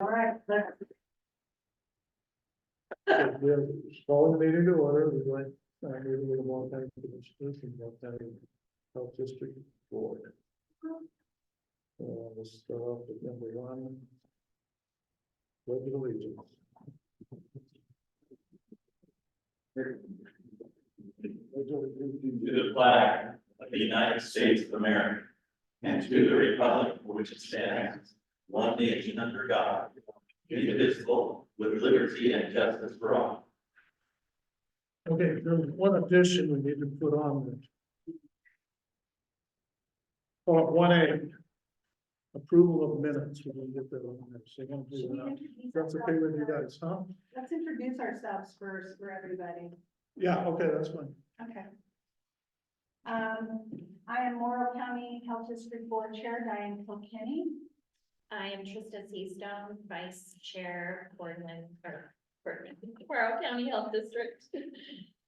All right, We're calling the meeting to order. We'd like, maybe a little more time for the institution, more time health district board. We'll start off with number one. Pledge of allegiance. To the flag of the United States of America and to the republic for which it stands, one nation under God, indivisible, with liberty and justice for all. Okay, there's one addition we need to put on there. Part 1A. Approval of minutes. We didn't get that on there. So I'm gonna do that. That's okay with you guys, huh? let's introduce ourselves first for everybody. Yeah, okay, that's fine. Okay. I am Morrow County Health District Board Chair Diane Kilkenny. I am Trista Seastone, Vice Chair, Morrow County Health District.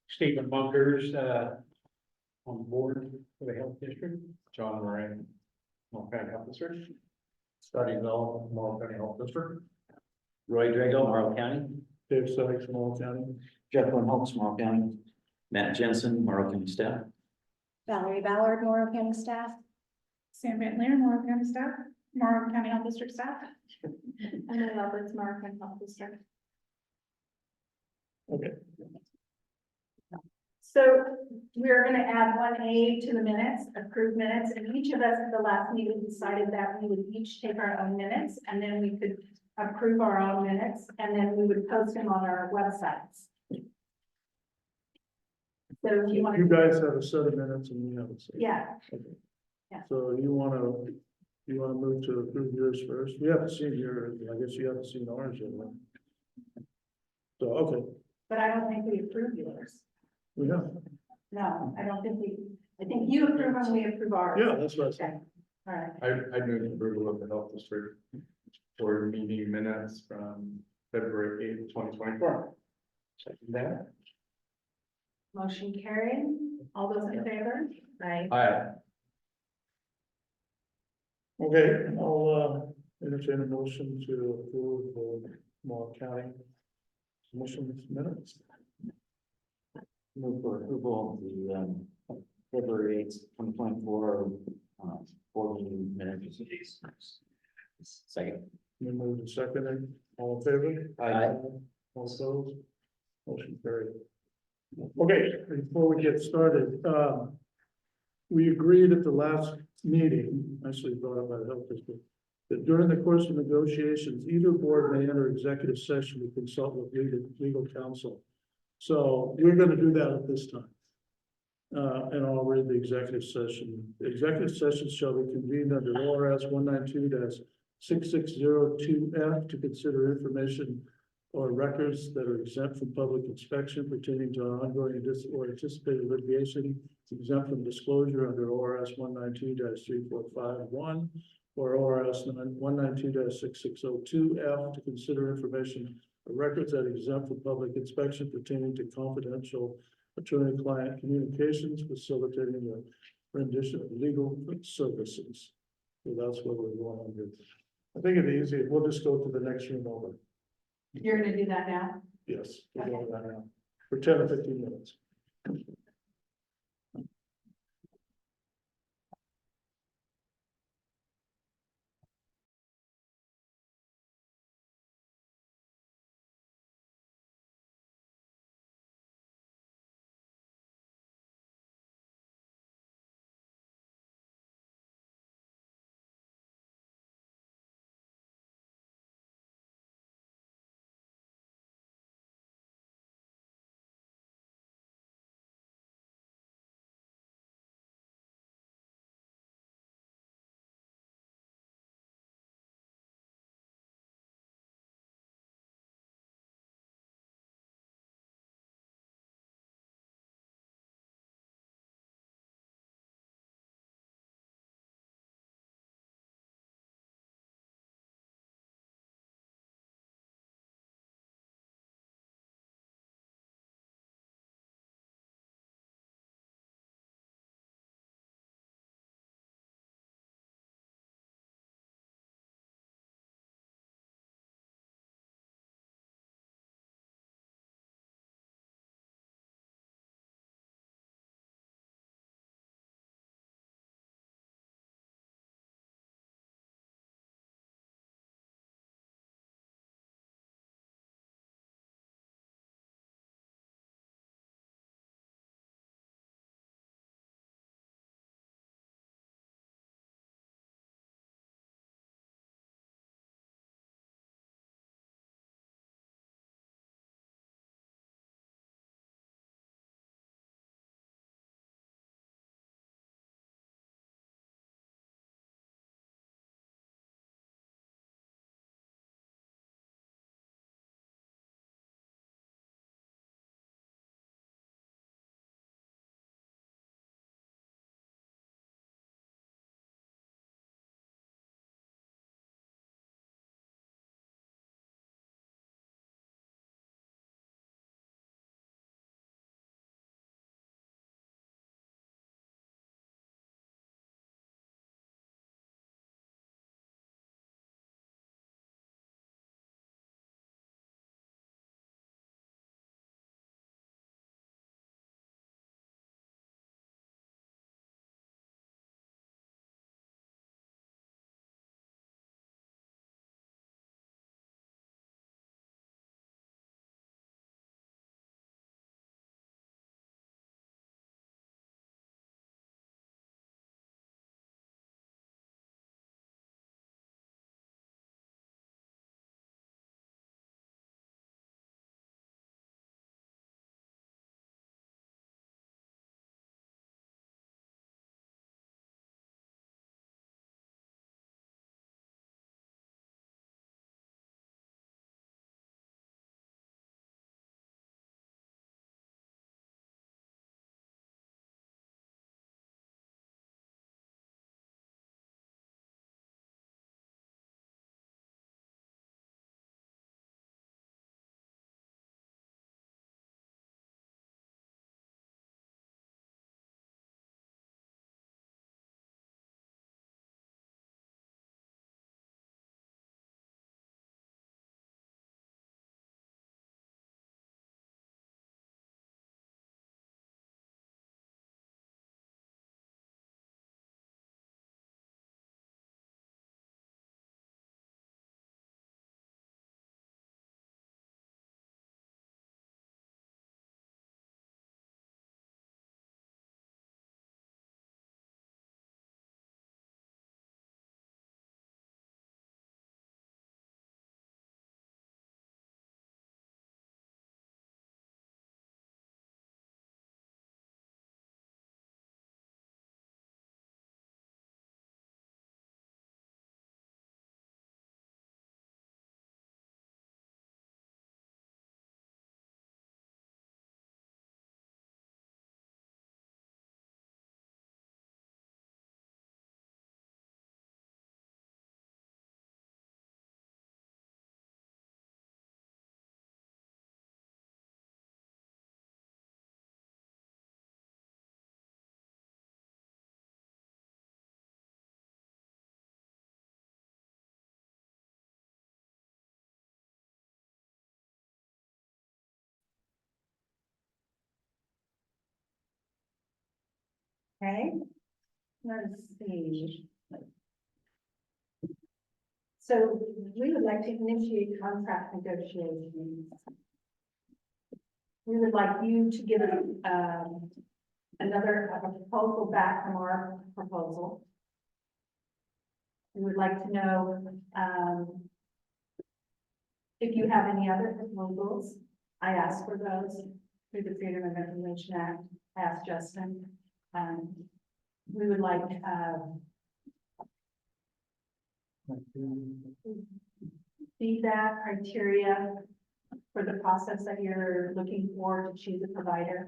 Stephen Bunkers, on board for the health district. John Moran, Morrow County Health District. Scotty Bell, Morrow County Health District. Roy Drago, Morrow County. Dave Sykes, Small County. Jeff Van Holt, Morrow County. Matt Jensen, Morrow County staff. Valerie Ballard, Morrow County staff. Sam Van Leer, Morrow County staff, Morrow County Health District staff. Emily Roberts, Morrow County Health District. Okay. So we're gonna add 1A to the minutes, approved minutes, and each of us at the last meeting decided that we would each take our own minutes, and then we could approve our own minutes, and then we would post them on our websites. So if you want You to, guys have a set of minutes and we have a set. yeah, Okay. Yeah. So you wanna move to approve yours first? We haven't seen yours. I guess you haven't seen ours yet. Right? So, okay, but I don't think we approved yours. we have. No, I don't think I think you approve them, we approve ours. Yeah, that's what I said. Okay, all right. I move approval of the health district for meeting minutes from February 8th, 2024. Second that. Motion carried. All those in favor? Aye. Aye. Okay, I'll entertain a motion to approve the Morrow County Commission's minutes. Move for approval of the February 8th, 2024 board meeting minutes. Second. You move to second. All in favor? Aye. All opposed? Motion carried. Okay, before we get started, we agreed at the last meeting, actually brought up by the health district, that during the course of negotiations, either board may enter executive session to consult with legal counsel. So we're gonna do that at this time. And I'll read the executive session. The executive session shall be convened under ORS 192-6602F to consider information or records that are exempt from public inspection pertaining to ongoing or anticipated litigation, exempt from disclosure under ORS 192-3451 or ORS 192-6602F to consider information or records that are exempt from public inspection pertaining to confidential attorney-client communications facilitating the rendition of legal services. So that's what we're going on with. I think it'd be easy. We'll just go to the next room over. You're gonna do that now? Yes, we're going that now for 10 or 15 minutes. Okay, let's see. So we would like to initiate contract negotiations. We would like you to give another proposal back from our proposal. We would like to know, if you have any other proposals. I asked for those through the Freedom of Information Act, asked Justin. We would like, feedback criteria for the process that you're looking for to choose a provider.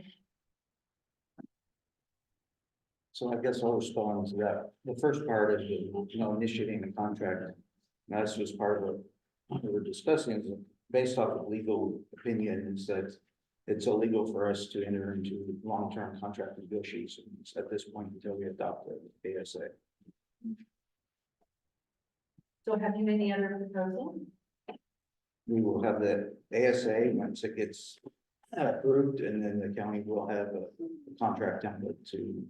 So I guess I'll respond to that. The first part is, initiating the contract. And That's just part of what we were discussing, is based off of legal opinion, is that it's illegal for us to enter into long-term contract negotiations at this point until we adopt the ASA. So have you any other proposals? We will have the ASA once it gets approved, and then the county will have a contract template to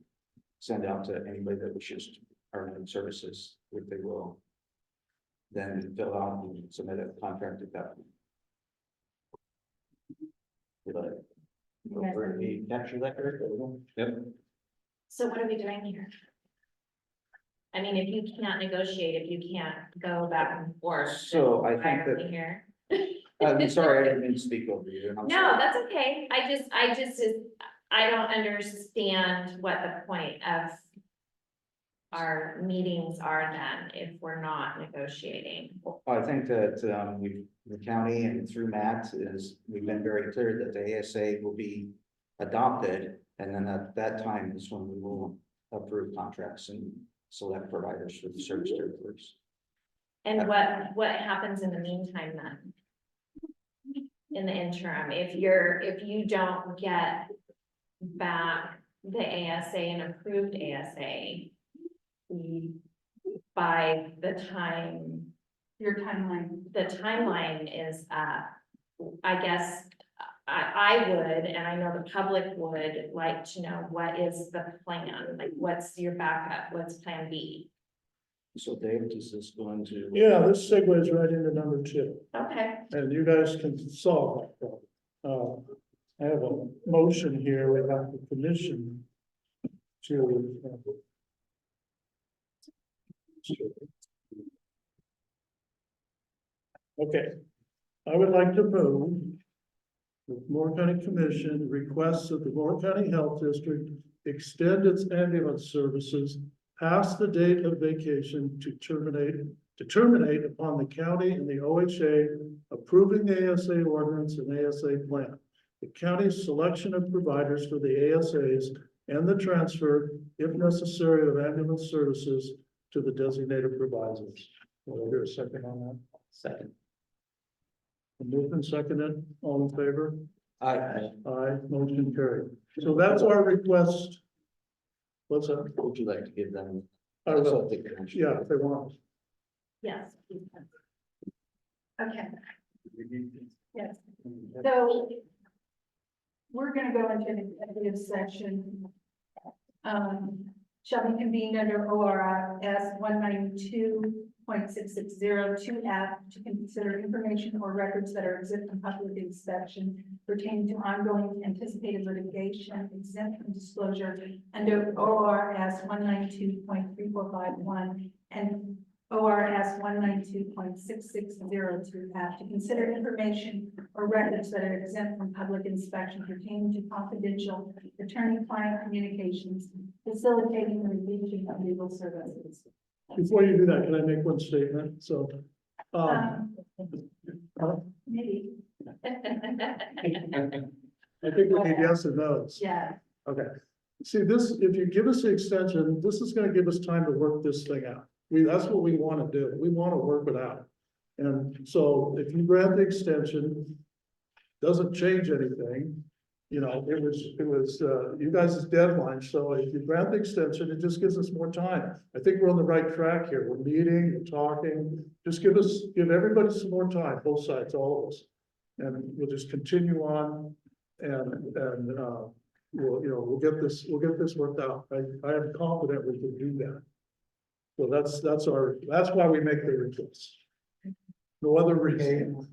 send out to anybody that wishes our services, if they will then fill out and submit a contract at that point. Did I capture that correctly? Yep. So what are we doing here? I mean, if you can't negotiate, if you can't go back and forth. So I then think why are we that, here? I'm sorry, I didn't mean to speak over you. I'm No, sorry. that's okay. I don't understand what the point of our meetings are then if we're not negotiating. I think that the county and through Matt we've been very clear that the ASA will be adopted. And then at that time is when we will approve contracts and select providers for the service territories. And what happens in the meantime then? In the interim, if you don't get back the ASA and approved ASA by the time Your timeline. the timeline is up, I guess I would, and I know the public would like to know, what is the plan? Like, what's your backup? What's plan B? So Dave, does this go into? Yeah, this segues right into number 2, Okay, and you guys can solve that problem. I have a motion here, we have the commission to. Okay, I would like to move. The Moore County Commission requests that the Moore County Health District extend its ambulance services past the date of vacation to terminate upon the county and the OHA approving the ASA ordinance and ASA plan. The county's selection of providers for the ASAs and the transfer, if necessary, of ambulance services to the designated providers. Will I hear a second on that? Second. Moved and seconded, all in favor? Aye. Aye, motion carried. So that's our request. What's that? Would you like to give them? I will. Also, take your motion. Yeah, if they want. Yes. Okay. Yes. So we're gonna go into an executive session. Shall be convened under ORS 192.6602F to consider information or records that are exempt from public inspection pertaining to ongoing anticipated litigation, exempt from disclosure under ORS 192.3451 and ORS 192.6602F to consider information or records that are exempt from public inspection pertaining to confidential attorney-client communications, facilitating the reaching of legal services. Before you do that, can I make one statement? So, Maybe, I think we need yes and no's. yeah. Okay. See, this, if you give us the extension, this is gonna give us time to work this thing out. That's what we wanna do. We wanna work it out. And so if you grant the extension, doesn't change anything. You know, it was you guys' deadline. So if you grant the extension, it just gives us more time. I think we're on the right track here. We're meeting, we're talking. Just give everybody some more time, both sides, all of us. And we'll just continue on and we'll get this worked out. I am confident we can do that. So that's why we make the request. No other reason.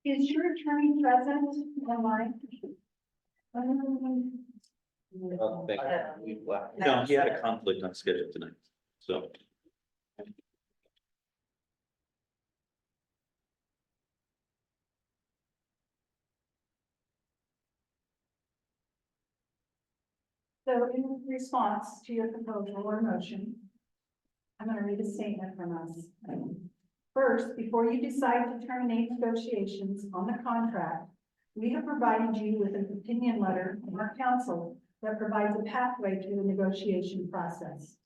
Is your attorney present online? No, he had a conflict on schedule tonight, so. So in response to your proposal or motion, I'm going to read a statement from us. First, before you decide to terminate negotiations on the contract, we have provided you with an opinion letter from our counsel that provides a pathway to the negotiation process.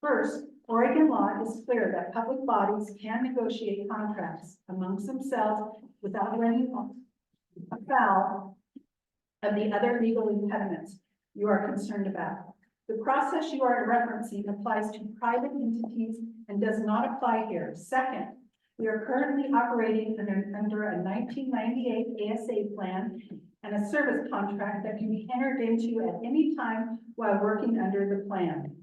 First, Oregon law is clear that public bodies can negotiate contracts amongst themselves without running afoul of the other legal impediments you are concerned about. The process you are referencing applies to private entities and does not apply here. Second, we are currently operating under a 1998 ASA plan and a service contract that can be entered into at any time while working under the plan.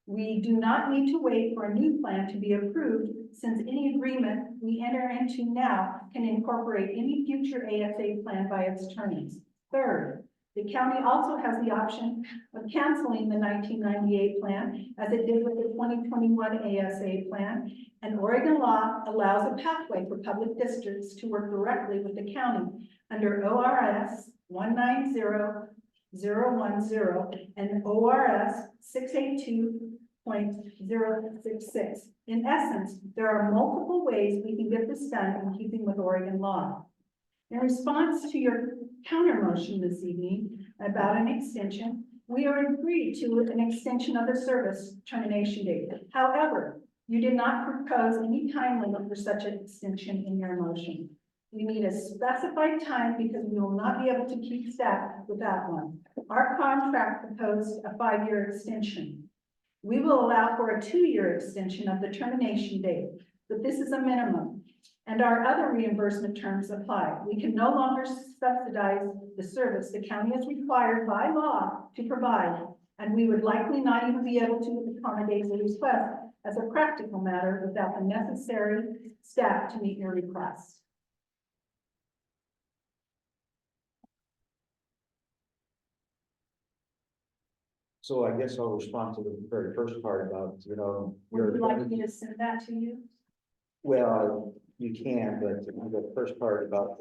We do not need to wait for a new plan to be approved, since any agreement we enter into now can incorporate any future ASA plan by its terms. Third, the county also has the option of canceling the 1998 plan, as it did with the 2021 ASA plan, and Oregon law allows a pathway for public districts to work directly with the county under ORS 190010 and ORS 682.066. In essence, there are multiple ways we can get this done in keeping with Oregon law. In response to your counter motion this evening about an extension, we are agreed to an extension of the service termination date. However, you did not propose any time limit for such an extension in your motion. We need a specified time because we will not be able to keep staff without one. Our contract proposed a 5-year extension. We will allow for a 2-year extension of the termination date, but this is a minimum. And our other reimbursement terms apply. We can no longer subsidize the service the county is required by law to provide, and we would likely not even be able to accommodate the request as a practical matter without the necessary staff to meet your request. So I guess I'll respond to the very first part about, Would you like me to send that to you? well, you can, but the first part about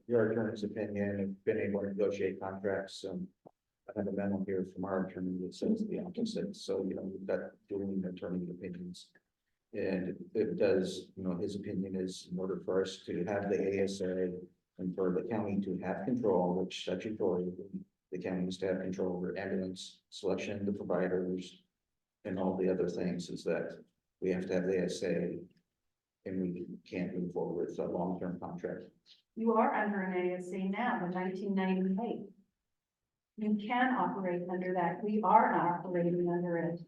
your attorney's opinion and being able to negotiate contracts, I have a memo here from our attorney that says the opposite. So, we've got dueling attorney opinions. And it does, his opinion is in order for us to have the ASA and for the county to have control, which statutory, the county needs to have control over ambulance selection, the providers, and all the other things, is that we have to have the ASA and we can't move forward with a long-term contract. You are under an ASA now, the 1998. You can operate under that. We are operating under it.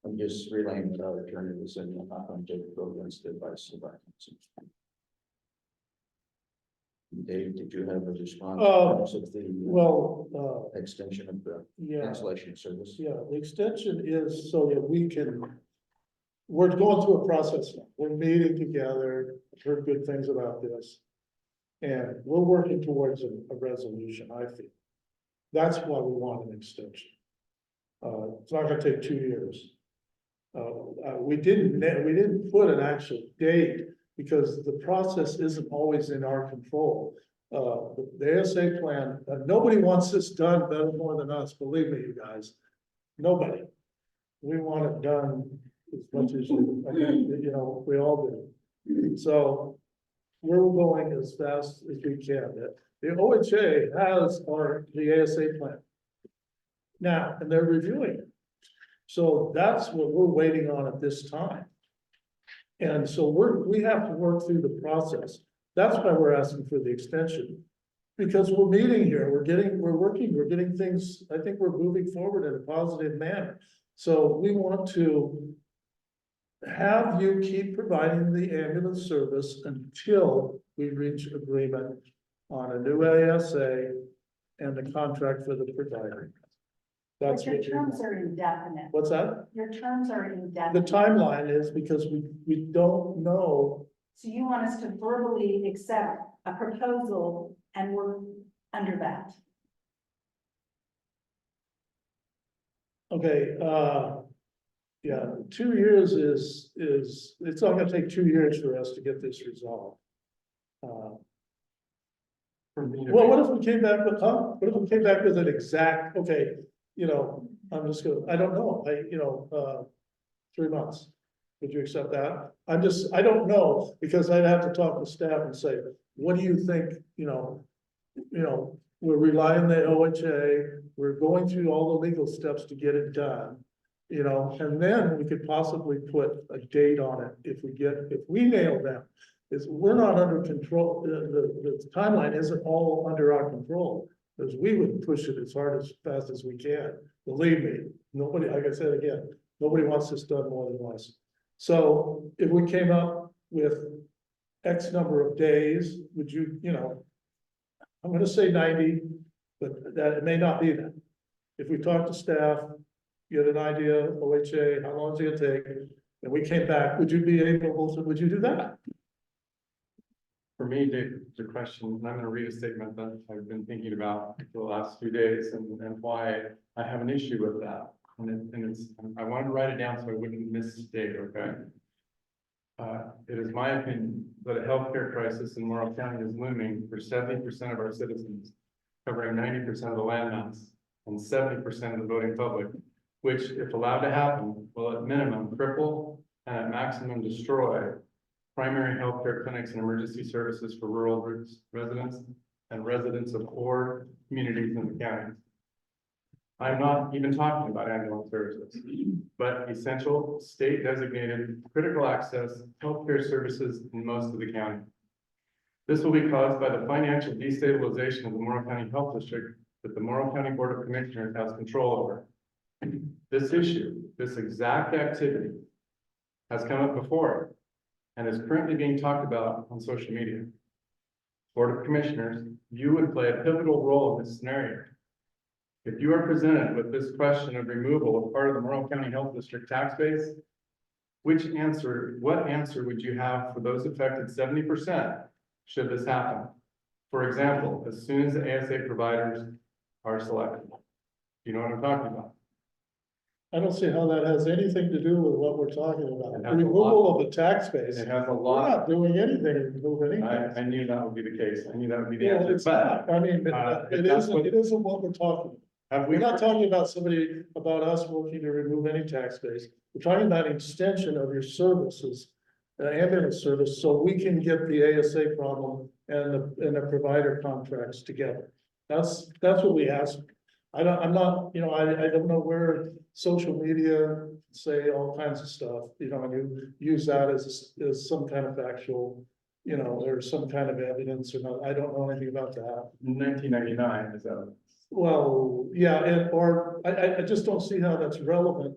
I'm just relaying what our attorney was saying. I'm not going to go against the advice of our counsel. Dave, did you have a response? In terms of the extension of the cancellation service? Yeah, the extension is so that we can, we're going through a process now. We're meeting together. I've heard good things about this. And we're working towards a resolution, I think. That's why we want an extension. It's not gonna take 2 years. We didn't put an actual date because the process isn't always in our control. The ASA plan, nobody wants this done better more than us, believe me, you guys. Nobody. We want it done as much as we all do. So we're going as fast as we can. The OHA has the ASA plan now, and they're reviewing it. So that's what we're waiting on at this time. And so we have to work through the process. That's why we're asking for the extension. Because we're meeting here, we're working, we're getting things, I think we're moving forward in a positive manner. So we want to have you keep providing the ambulance service until we reach agreement on a new ASA and the contract for the provider. That's But your what we terms want. are indefinite. What's that? Your terms are The indefinite. timeline is because we don't know. So you want us to verbally accept a proposal and work under that. Okay, yeah, 2 years is, it's not gonna take 2 years for us to get this resolved. For me to Well, be- what if we came back with, what if we came back with an exact, okay, I'm just gonna, I don't know, 3 months. Would you accept that? I don't know, because I'd have to talk to staff and say, what do you think, we're relying on the OHA, we're going through all the legal steps to get it done. And then we could possibly put a date on it if we nail them. We're not under control, the timeline isn't all under our control. Because we would push it as hard as fast as we can, believe me, nobody, like I said again, nobody wants this done more than once. So if we came up with X number of days, would you, I'm gonna say 90, but that it may not be that. If we talk to staff, get an idea, OHA, how long is it gonna take, and we came back, would you do that? For me, the question, and I'm gonna read a statement that I've been thinking about for the last few days and why I have an issue with that. I wanted to write it down so I wouldn't misstate, okay? It is my opinion that a healthcare crisis in Morrow County is looming for 70% of our citizens, covering 90% of the landmass and 70% of the voting public, which, if allowed to happen, will at minimum cripple and at maximum destroy primary healthcare clinics and emergency services for rural residents and residents of core communities in the county. I'm not even talking about ambulance services, but essential state designated critical access healthcare services in most of the county. This will be caused by the financial destabilization of the Morrow County Health District that the Morrow County Board of Commissioners has control over. This issue, this exact activity, has come up before and is currently being talked about on social media. Board of Commissioners, you would play a pivotal role in this scenario. If you are presented with this question of removal of part of the Morrow County Health District tax base, what answer would you have for those affected 70% should this happen? For example, as soon as the ASA providers are selected. You know what I'm talking about? I don't see how that has anything to do with what we're talking about. It has a Removal of the tax base. It has a We're lot. not doing anything to remove anything. I knew that would be the case. I knew that would be the Yeah, answer. it's But not. I mean, if that's what- it isn't what we're talking about. have we We're not talking about about us working to remove any tax base. We're talking about extension of your services, ambulance service, so we can get the ASA problem and the provider contracts together. That's what we ask. I don't know where social media say all kinds of stuff, and you use that as some kind of factual, or some kind of evidence or not. I don't know anything about that. 1999 is that? Well, yeah, I just don't see how that's relevant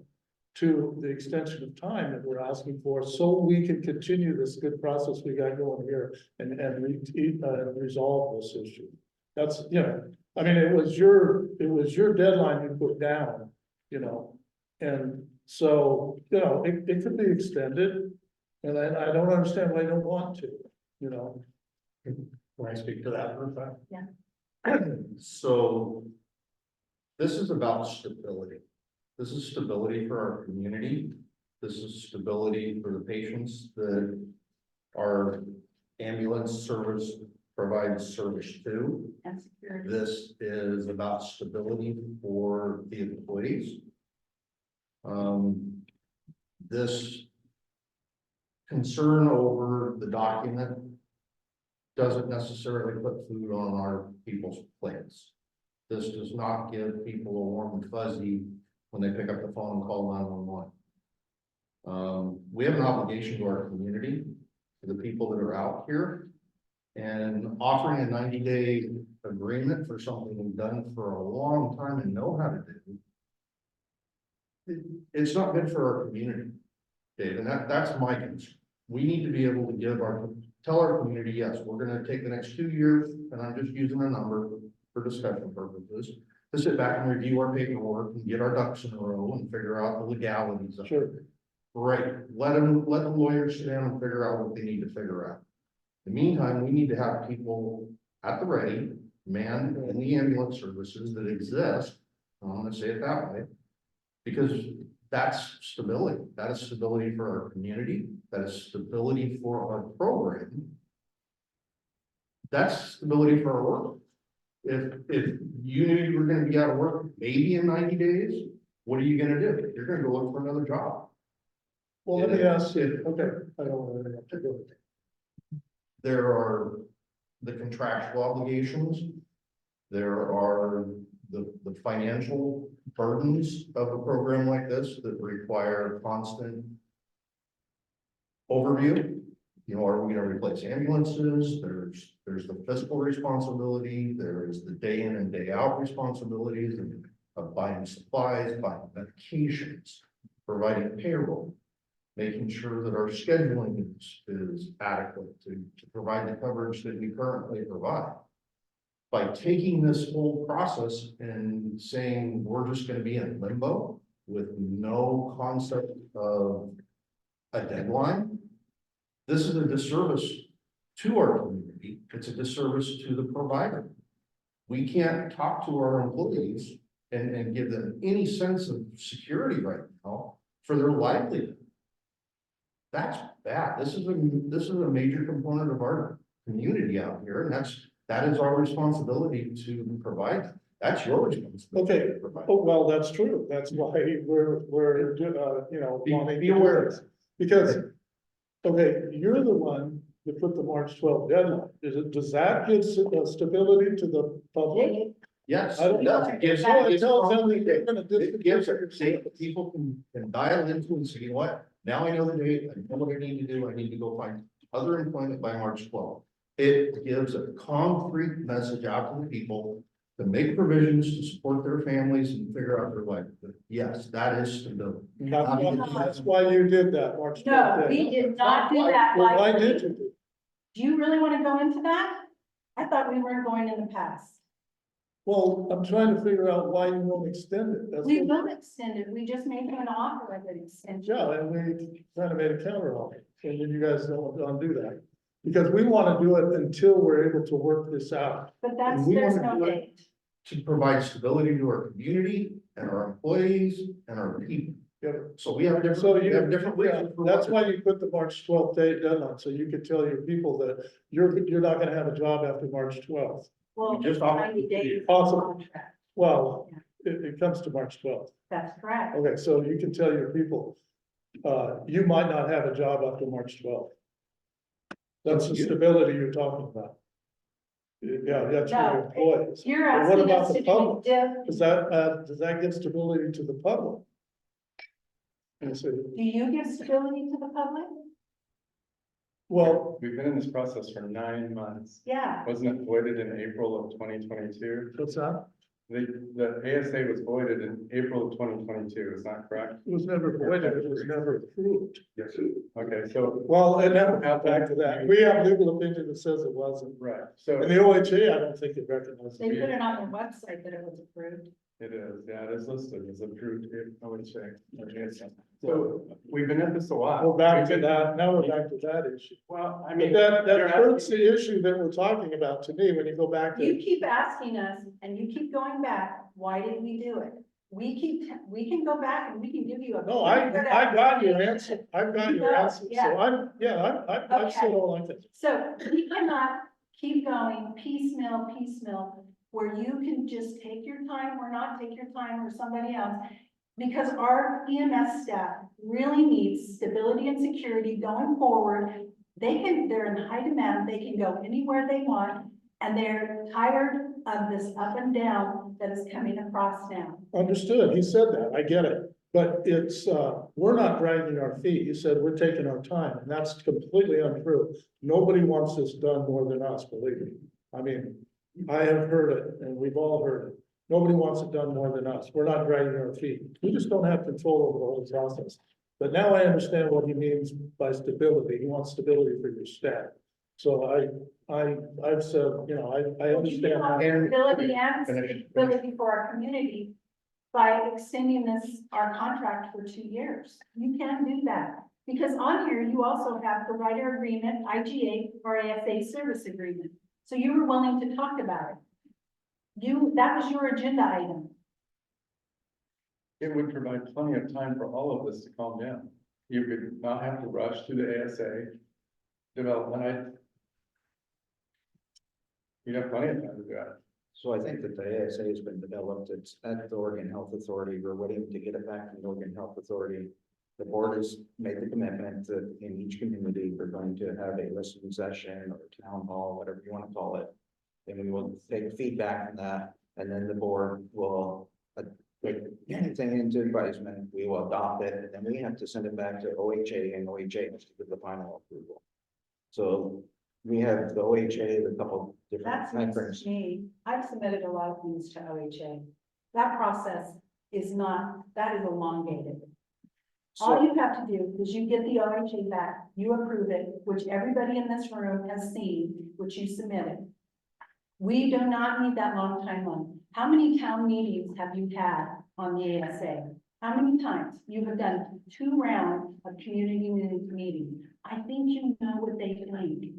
to the extension of time that we're asking for, so we can continue this good process we got going here and resolve this issue. That's, I mean, it was your deadline you put down, and so, it could be extended. And I don't understand why you don't want to, Can I speak to that for a fact? So this is about stability. This is stability for our community. This is stability for the patients that our ambulance service provides service to. And security. This is about stability for the employees. This concern over the document doesn't necessarily put food on our people's plates. This does not give people a warm and fuzzy when they pick up the phone and call 911. We have an obligation to our community, to the people that are out here, And offering a 90-day agreement for something we've done for a long time and know how to do. It's not good for our community, Dave, and that's my concern. We need to be able to tell our community, yes, we're gonna take the next 2 years, and I'm just using a number for discussion purposes, to sit back and review our paperwork and get our ducks in a row and figure out the legalities of it. Sure. Right, let the lawyers sit down and figure out what they need to figure out. In the meantime, we need to have people at the ready, manned in the ambulance services that exist. I'm gonna say it that way. Because that's stability. That is stability for our community. That is stability for our program. That's stability for our work. If you knew you were gonna be out of work maybe in 90 days, what are you gonna do? You're gonna go look for another job. Well, let me ask you, okay, I don't want to interrupt you. There are the contractual obligations. There are the financial burdens of a program like this that require constant overview. You know, are we gonna replace ambulances? There's the fiscal responsibility, there's the day in and day out responsibilities of buying supplies, buying medications, providing payroll, making sure that our scheduling is adequate to provide the coverage that we currently provide. By taking this whole process and saying, we're just gonna be in limbo with no concept of a deadline, this is a disservice to our community. It's a disservice to the provider. We can't talk to our employees and give them any sense of security right now for their livelihood. That's bad. This is a major component of our community out here, and that is our responsibility to provide. That's your responsibility. Okay, to provide. oh, well, that's true. That's why we're, wanting Be to do aware. this. Because, okay, you're the one that put the March 12th deadline. Does that give stability to the public? Yes, I don't it know. does. It gives, So it it tells them that they're gives, gonna it gives it, say, people can dial into and say, you know what? Now I know the date, I know what I need to do, I need to go find other employment by March 12th. It gives a concrete message out to the people to make provisions to support their families and figure out their life. But yes, that is stability. That's why you did that, March 12th. No, we deadline. did not do that. Well, why lightly. did you do? Do you really want to go into that? I thought we weren't going in the past. Well, I'm trying to figure out why you won't extend it. That's We what- will extend it. We just made him an offer of an extension. Yeah, and we kind of made a counter offer, and then you guys don't do that. Because we want to do it until we're able to work this out. But that's, And we there's wanna no do it. date. To provide stability to our community and our employees and our people. Yeah. So we have different, So we have different yeah, reasons for that's what- why you put the March 12th date deadline, so you could tell your people that you're not gonna have a job after March 12th. Well, We just it's offered 90 days. Possible. contract. Well, it comes to March 12th. That's correct. Okay, so you can tell your people, you might not have a job after March 12th. That's the stability you're talking about. Yeah, that's your No. employees. You're But what asking about us the to do public? diff, Does that give stability to the public? And so, do you give stability to the public? well, We've been in this process for 9 months. Yeah. Wasn't it voided in April of 2022? what's that? The ASA was voided in April of 2022, is that correct? It was never voided, it was never approved. Yes. Okay, so, Well, and now we're back to that. We have legal opinion that says it wasn't. right, so And the OHA, I don't think it recognizes They it. put it on their website that it was approved. it is, yeah, it is listed as approved, I would say. So we've been at this a while. We're back We've to been- that, now we're back to that issue. Well, I But mean. that you're hurts asking- the issue that we're talking about to me, when you go back You to, keep asking us and you keep going back, why did we do it? We can go back and we can give you a. no, I got your answer, I've got your No, answer, yeah. so I've said Okay. all I think. So we cannot keep going piecemeal, where you can just take your time or not take your time or somebody else. Because our EMS staff really needs stability and security going forward. They're in high demand, they can go anywhere they want, and they're tired of this up and down that is coming across now. Understood, he said that, I get it. But it's, we're not dragging our feet. You said we're taking our time, and that's completely untrue. Nobody wants this done more than us, believe me. I mean, I have heard it, and we've all heard it. Nobody wants it done more than us. We're not dragging our feet. We just don't have control over the whole process. But now I understand what he means by stability. He wants stability for your staff. So I've said, you know, I understand that. Stability and Finish. stability for our community by extending this, our contract for 2 years. You can do that. Because on here, you also have provider agreement, IGA or ASA service agreement. So you were willing to talk about it. That was your agenda item. It would provide plenty of time for all of this to calm down. You could not have to rush to the ASA development. You'd have plenty of time to do that. So I think that the ASA has been developed, it's at the Oregon Health Authority, we're waiting to get it back from the Oregon Health Authority. The board has made the commitment that in each community, we're going to have a listening session or town hall, whatever you want to call it. And we will take feedback from that, and then the board will take anything into advisement, we will adopt it, and then we have to send it back to OHA, and OHA has to give the final approval. So we have the OHA, the couple different timeframes. Me. I've submitted a lot of things to OHA. That process is not, that is elongated. All So, you have to do is you get the OHA back, you approve it, which everybody in this room has seen, which you submitted. We do not need that long timeline. How many town meetings have you had on the ASA? How many times? You have done 2 rounds of community meeting. I think you know what they think.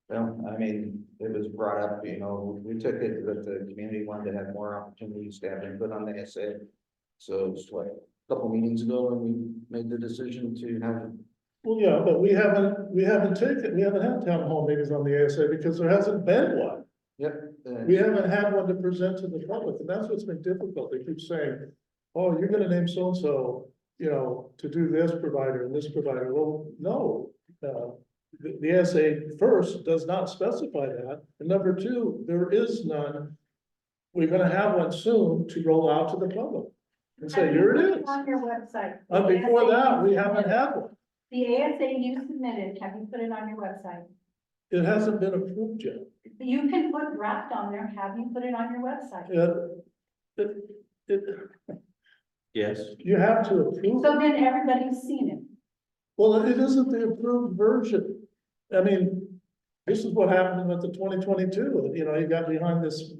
well, I mean, it was brought up, you know, we took it that the community wanted to have more opportunities to have input on the ASA. So it's what, a couple meetings ago when we made the decision to have. Well, yeah, but we haven't had town hall meetings on the ASA because there hasn't been one. Yep. We haven't had one to present to the public, and that's what's been difficult. They keep saying, oh, you're gonna name so-and-so, you know, to do this provider and this provider. Well, no. The ASA first does not specify that, and number 2, there is none. We're gonna have one soon to roll out to the public and say, Have you here put it is. On your website. Before The that, ASA we you haven't submitted. had one. The ASA you submitted, have you put it on your website? It hasn't been approved yet. You can put draft on there, have you put it on your website? Yes. You have to approve. So then everybody's seen it. Well, it isn't the approved version. I mean, this is what happened with the 2022, you know, you got behind this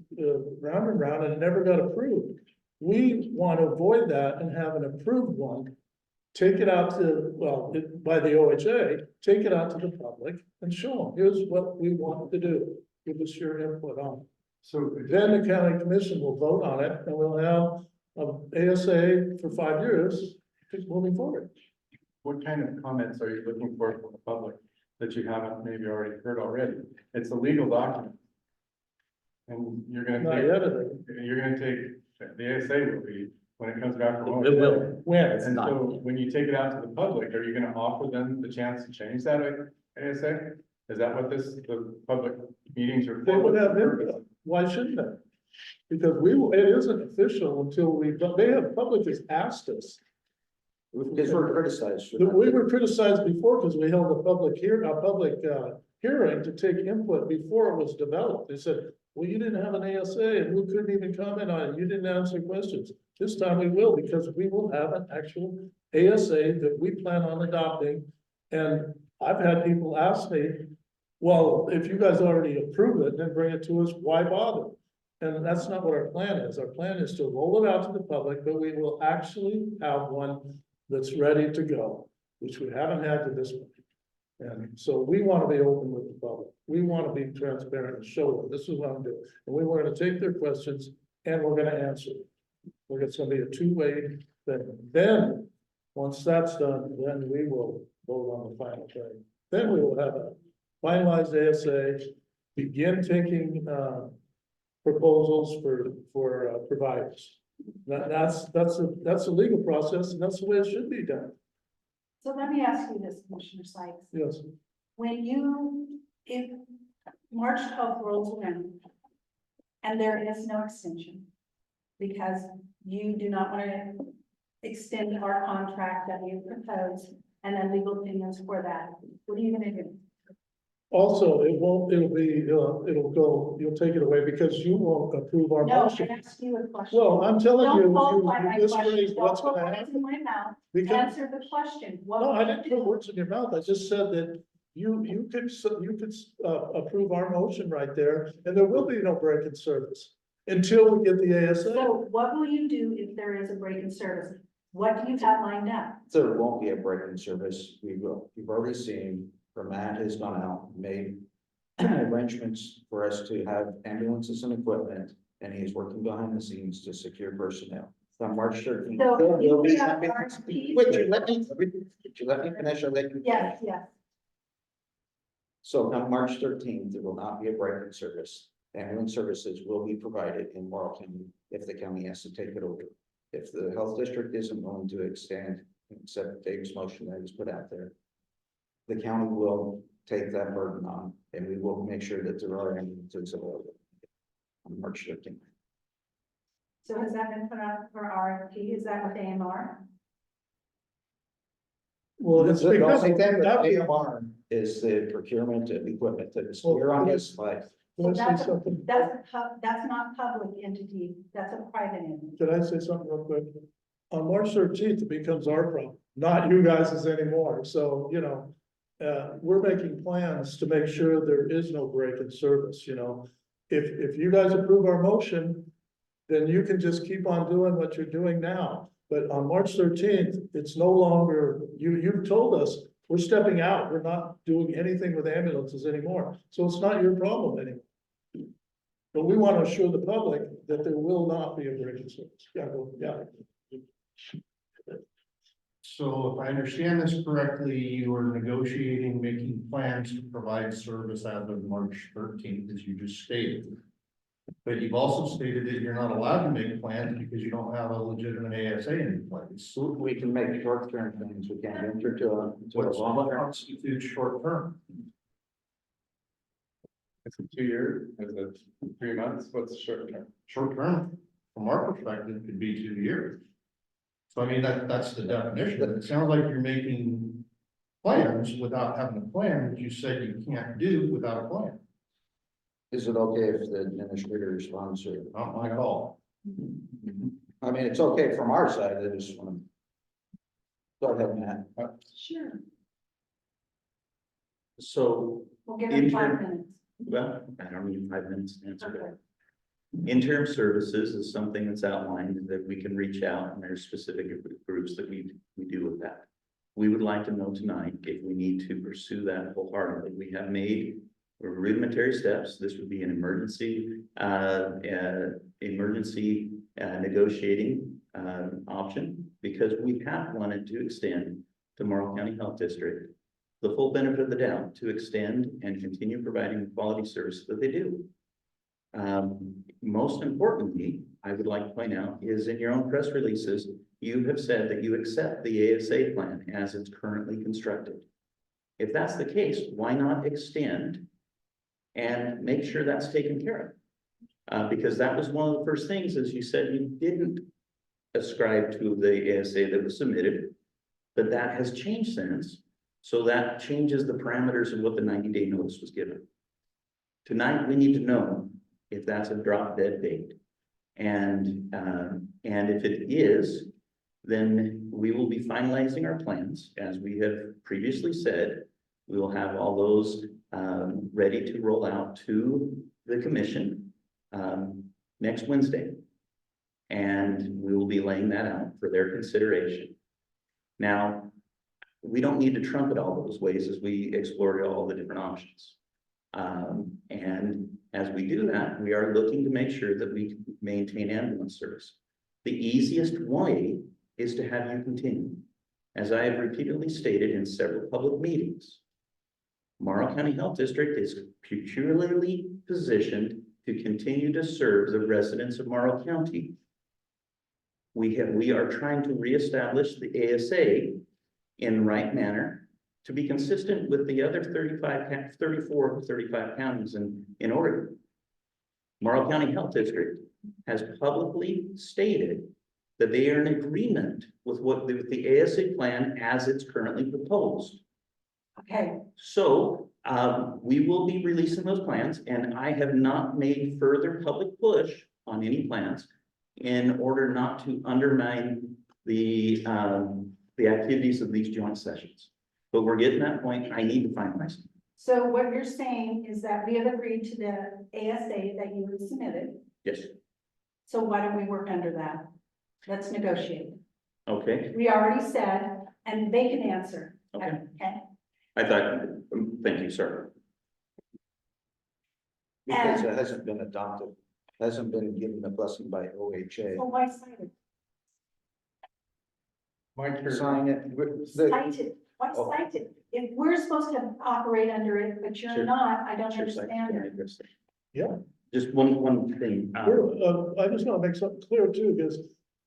round and round and it never got approved. We want to avoid that and have an approved one. Take it out to, well, by the OHA, take it out to the public and show them, here's what we want to do. Give us your input on it. So Then the county commission will vote on it and we'll have a ASA for 5 years moving forward. what kind of comments are you looking for from the public that you haven't maybe already heard already? It's a legal document. And you're gonna Not take, yet, the ASA will be, when it comes back from. It will. when? And so when you take it out to the public, are you gonna offer them the chance to change that ASA? Is that what the public meetings are? They would have input. Why shouldn't they? Because it isn't official until public has asked us. Because we're criticized. for that. We were criticized before because we held a public hearing to take input before it was developed. They said, well, you didn't have an ASA and we couldn't even comment on it. You didn't answer questions. This time we will, because we will have an actual ASA that we plan on adopting. And I've had people ask me, well, if you guys already approved it, then bring it to us, why bother? And that's not what our plan is. Our plan is to roll it out to the public, but we will actually have one that's ready to go, which we haven't had to this point. And so we want to be open with the public. We want to be transparent and show them, this is what I'm doing. And we want to take their questions and we're going to answer them. It's going to be a 2-way thing. Then, once that's done, then we will vote on the final thing. Then we will have a finalized ASA, begin taking, proposals for providers. That's a legal process, and that's the way it should be done. So let me ask you this, Commissioner Sykes. Yes, If March 12th rolls around and there is no extension because you do not want to extend our contract that you proposed, and then legal opinions for that. What are you gonna do? Also, it'll go, you'll take it away because you won't approve our No, I motion. asked you a question. Well, I'm telling you, Don't qualify my you disagree question. what's Don't put gonna words happen. in my mouth. Because, Answer the question. What no, will I you didn't put do? words in your mouth. I just said that you could approve our motion right there, and there will be no break in service until we get the ASA. So what will you do if there is a break in service? What do you have lined up? There won't be a break in service. We will. You've already seen, Matt has gone out, made arrangements for us to have ambulances and equipment, and he is working behind the scenes to secure personnel. On March 13th. So There'll you be have something- RFPs? Wait, you let me finish, I'll let you. Yes, yes. So on March 13th, there will not be a break in service. Ambulance services will be provided in Morrow County if the county has to take it over. If the health district isn't willing to extend, accept Dave's motion that he's put out there, the county will take that burden on, and we will make sure that there are ambulances available on March 13th. So has that been put out for RFP? Is that with AMR? Well, it's The because only thing with that- AMR is the procurement of equipment that is here on this slide. So Can I say that's, something? that's not public entity, that's a private entity. Can I say something real quick? On March 13th, it becomes our problem, not you guys' anymore. So, we're making plans to make sure there is no break in service, If you guys approve our motion, then you can just keep on doing what you're doing now. But on March 13th, it's no longer, you've told us, we're stepping out. We're not doing anything with ambulances anymore. So it's not your problem anymore. But we want to assure the public that there will not be a break in service. Yeah. So if I understand this correctly, you are negotiating, making plans to provide service as of March 13th, as you just stated. But you've also stated that you're not allowed to make plans because you don't have a legitimate ASA in place. So we can make short-term things, we can't enter to a What long-term. constitutes short term? Is it 2 years? Is it 3 months? What's short term? Short term, from our perspective, could be 2 years. So I mean, that's the definition. It sounds like you're making plans without having a plan, which you said you can't do without a plan. Is it okay if the administrator responds or? Not my call. I mean, it's okay from our side, I just want to. Go ahead, Matt. Sure. So, We'll give them 5 Interim- minutes. well, I don't need 5 minutes to answer Okay. that. Interim services is something that's outlined that we can reach out, and there's specific groups that we do with that. We would like to know tonight if we need to pursue that wholeheartedly. We have made rudimentary steps. This would be an emergency negotiating option, because we have wanted to extend to Morrow County Health District the full benefit of the doubt to extend and continue providing the quality service that they do. Most importantly, I would like to point out is in your own press releases, you have said that you accept the ASA plan as it's currently constructed. If that's the case, why not extend and make sure that's taken care of? Because that was one of the first things, as you said, you didn't ascribe to the ASA that was submitted, but that has changed since. So that changes the parameters of what the 90-day notice was given. Tonight, we need to know if that's a drop dead date. And if it is, then we will be finalizing our plans. As we have previously said, we will have all those ready to roll out to the commission next Wednesday. And we will be laying that out for their consideration. Now, we don't need to trumpet all those ways as we explore all the different options. And as we do that, we are looking to make sure that we maintain ambulance service. The easiest way is to have you continue. As I have repeatedly stated in several public meetings, Morrow County Health District is peculiarly positioned to continue to serve the residents of Morrow County. We are trying to reestablish the ASA in the right manner to be consistent with the other 34 to 35 counties in Oregon. Morrow County Health District has publicly stated that they are in agreement with with the ASA plan as it's currently proposed. Okay, So, we will be releasing those plans, and I have not made further public push on any plans in order not to undermine the activities of these joint sessions. But we're getting that point, I need to finalize. so what you're saying is that we have agreed to the ASA that you have submitted. Yes, So why don't we work under that? Let's negotiate. okay, We already said, and they can answer. Okay. Okay, I thought, thank you, sir. Because it hasn't been adopted, hasn't been given a blessing by OHA. so why cite it? My curiosity, Sign it. Cite it, why Oh. cite it? If we're supposed to operate under it, but you're Sure. not, I don't Sure, sir. understand it. Yeah. Just one thing, I just want to make something clear too, because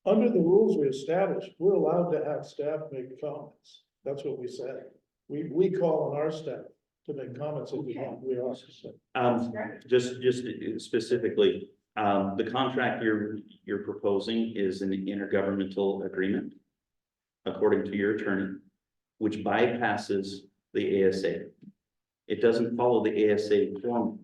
under the rules we established, we're allowed to have staff make comments. That's what we said. We call on our staff to make comments if we want, we also said. just specifically, the contract you're proposing is an intergovernmental agreement, according to your attorney, which bypasses the ASA. It doesn't follow the ASA form.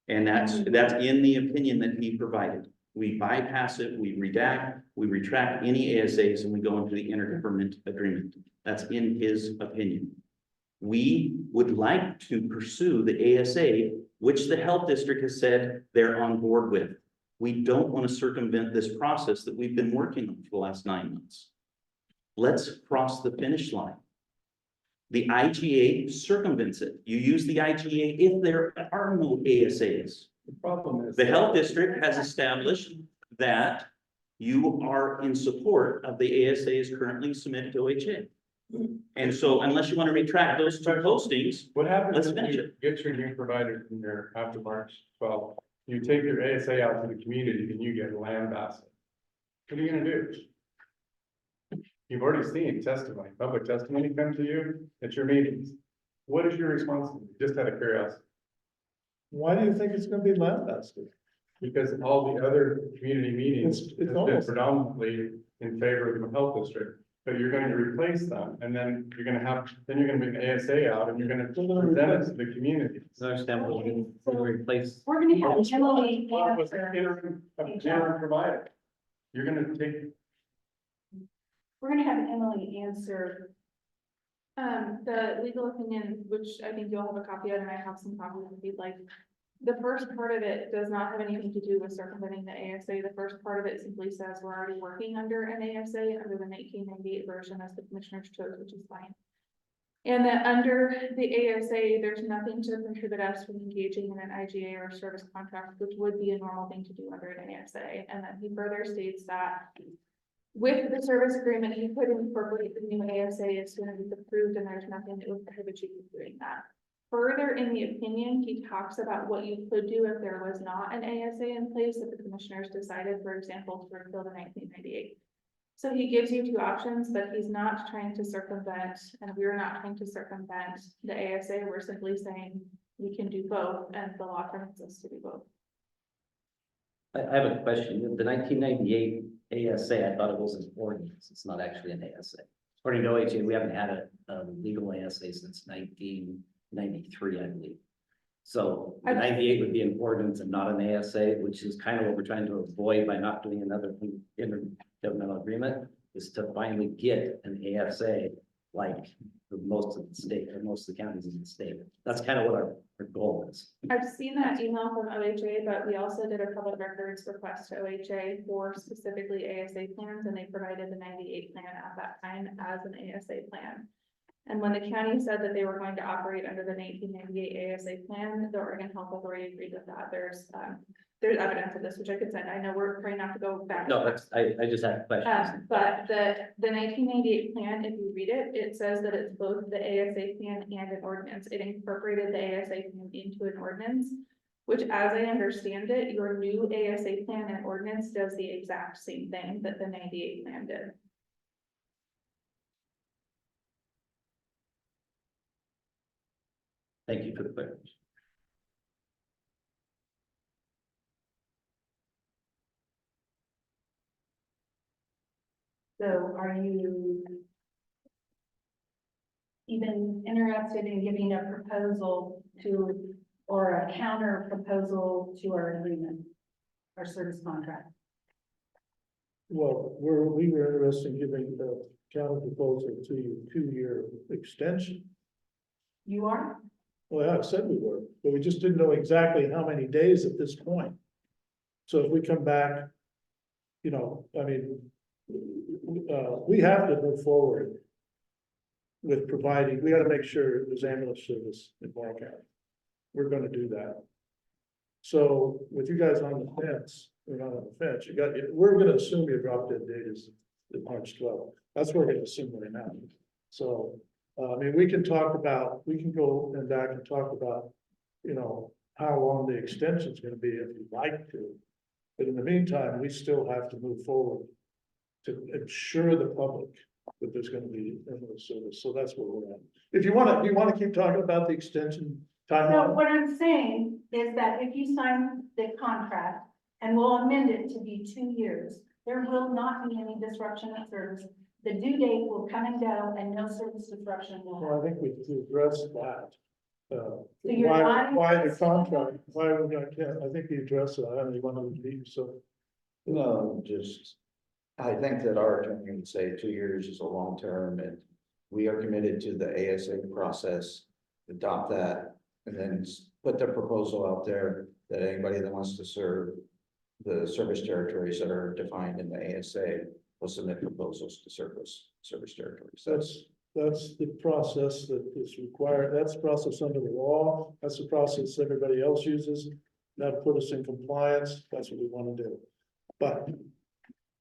And that's in the opinion that he provided. We bypass it, we redact, we retract any ASAs, and we go into the intergovernment agreement. That's in his opinion. We would like to pursue the ASA, which the health district has said they're on board with. We don't want to circumvent this process that we've been working on for the last 9 months. Let's cross the finish line. The IGA circumvents it. You use the IGA if there are no ASAs. the problem is. The health district has established that you are in support of the ASAs currently submitted to OHA. And so unless you want to retract those two postings, What happens Let's if finish you get your new provider in there after March 12th? You take your ASA out to the community and you get a land basket. What are you gonna do? You've already seen testimony, public testimony come to you at your meetings. What is your responsibility? Just out of curiosity, Why do you think it's gonna be lambasted? because all the other community meetings It's have been almost- predominantly in favor of the health district. But you're going to replace them, and then you're gonna bring the ASA out, and you're gonna present it to the community. Understand what we're gonna replace. We're gonna have Emily With answer. interim provider. You're gonna take, We're gonna have Emily answer. The legal opinion, which I think you'll have a copy of, and I have some copies if you'd like. The first part of it does not have anything to do with circumventing the ASA. The first part of it simply says we're already working under an ASA under the 1998 version as the commissioners chose, which is fine. And that under the ASA, there's nothing to prohibit us from engaging in an IGA or service contract, which would be a normal thing to do under an ASA. And then he further states that with the service agreement, he could incorporate the new ASA as soon as it's approved, and there's nothing that would prohibit you from doing that. Further in the opinion, he talks about what you could do if there was not an ASA in place that the commissioners decided, for example, to repeal the 1998. So he gives you two options, but he's not trying to circumvent, and we're not trying to circumvent the ASA. We're simply saying we can do both, and the law permits us to do both. I have a question. The 1998 ASA, I thought it was an ordinance. It's not actually an ASA. According to OHA, we haven't had a legal ASA since 1993, I believe. So the 98 would be an ordinance and not an ASA, which is kind of what we're trying to avoid by not doing another intergovernmental agreement, is to finally get an ASA like for most of the state or most of the counties in the state. That's kind of what our goal is. I've seen that email from OHA, but we also did a public records request to OHA for specifically ASA plans, and they provided the 98 plan at that time as an ASA plan. And when the county said that they were going to operate under the 1998 ASA plan, the Oregon Health Authority agreed with that. There's evidence of this, which I could send. I know we're trying not to go back. No, that's, I just had questions. But the 1998 plan, if you read it, it says that it's both the ASA plan and an ordinance. It incorporated the ASA plan into an ordinance, which, as I understand it, your new ASA plan and ordinance does the exact same thing that the 98 plan did. Thank you for the clarification. So are you even interested in giving a proposal to, or a counter proposal to our agreement, our service contract? Well, we were interested in giving the counter proposal to you 2-year extension. You are? Well, yeah, I said we were, but we just didn't know exactly how many days at this point. So if we come back, you know, I mean, we have to move forward with providing, we gotta make sure there's ambulance service in Morrow County. We're gonna do that. So with you guys on the fence, we're not on the fence, we're gonna assume your drop dead date is March 12th. That's what we're gonna assume right now. So, I mean, we can go and back and talk about, you know, how long the extension's gonna be if you'd like to. But in the meantime, we still have to move forward to ensure the public that there's gonna be ambulance service. So that's where we're at. If you wanna, do you wanna keep talking about the extension So timeline? what I'm saying is that if you sign the contract and we'll amend it to be 2 years, there will not be any disruption of service. The due date will come and go and no service disruption will Well, I happen. think we addressed that. you're not Why the interested in contract, why we're gonna, I think we addressed it, I don't even want to repeat, so. No, just, I think that our attorney would say 2 years is a long term and we are committed to the ASA process. Adopt that and then put the proposal out there that anybody that wants to serve the service territories that are defined in the ASA will submit proposals to service territories. That's the process that is required, that's the process under the law, that's the process everybody else uses. That'll put us in compliance, that's what we want to do. But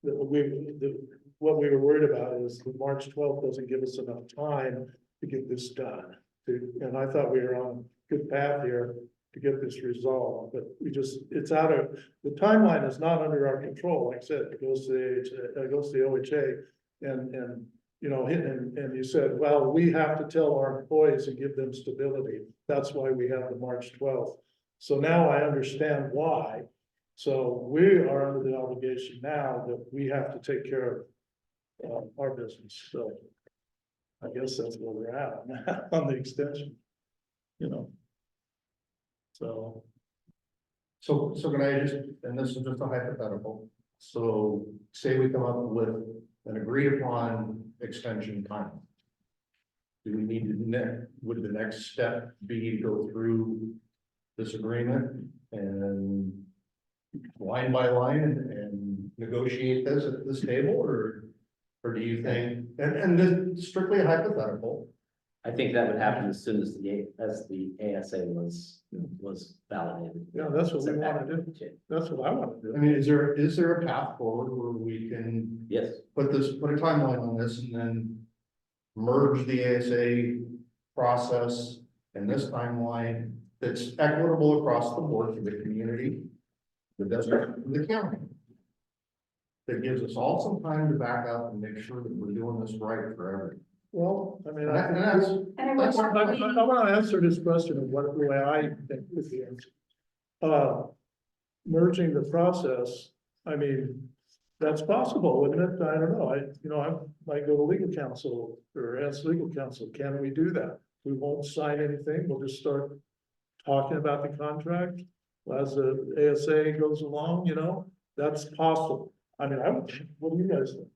what we were worried about is the March 12th doesn't give us enough time to get this done. And I thought we were on a good path here to get this resolved, but it's out of, the timeline is not under our control, like I said, it goes to the OHA, and you know, and you said, well, we have to tell our employees and give them stability. That's why we have the March 12th. So now I understand why. So we are under the obligation now that we have to take care of our business. So I guess that's where we're at on the extension, you know. So So can I just, and this is just a hypothetical, so say we come up with an agreed upon extension time. Do we need to would the next step be to go through this agreement and line by line and negotiate this at this table, or do you think, and this is strictly a hypothetical, I think that would happen as soon as the ASA was validated. yeah, that's what we want to do. That's what I want to I do. mean, is there a path forward where we can Yes, put a timeline on this and then merge the ASA process and this timeline that's equitable across the board for the community, the district, and the county? That gives us all some time to back up and make sure that we're doing this right for everyone. Well, I mean, And I think that's, And it would That's- have to be, I want to answer this question of what the way I think is the answer. Merging the process, I mean, that's possible, isn't it? I don't know. I might go to legal counsel or ask legal counsel, can we do that? We won't sign anything. We'll just start talking about the contract as the ASA goes along, you know, that's possible. I mean, what do you guys think?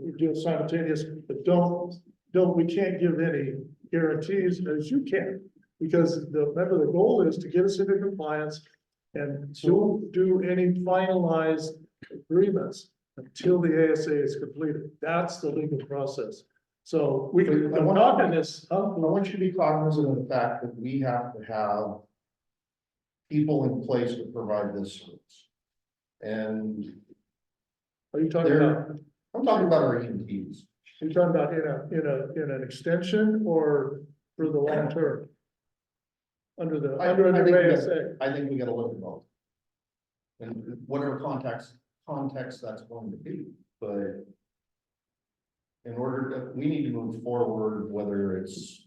We do it simultaneous, but we can't give any guarantees as you can. Because remember, the goal is to get us into compliance and don't do any finalized agreements until the ASA is completed. That's the legal process. So we can, I'm talking this, I want you to be cognizant of the fact that we have to have people in place to provide this service. And are you talking about, I'm talking about our EMTs. are you talking about in an extension or for the long term? Under the I think we ASA? I think we gotta look at both. And whatever context that's going to be, but in order to, we need to move forward, whether it's,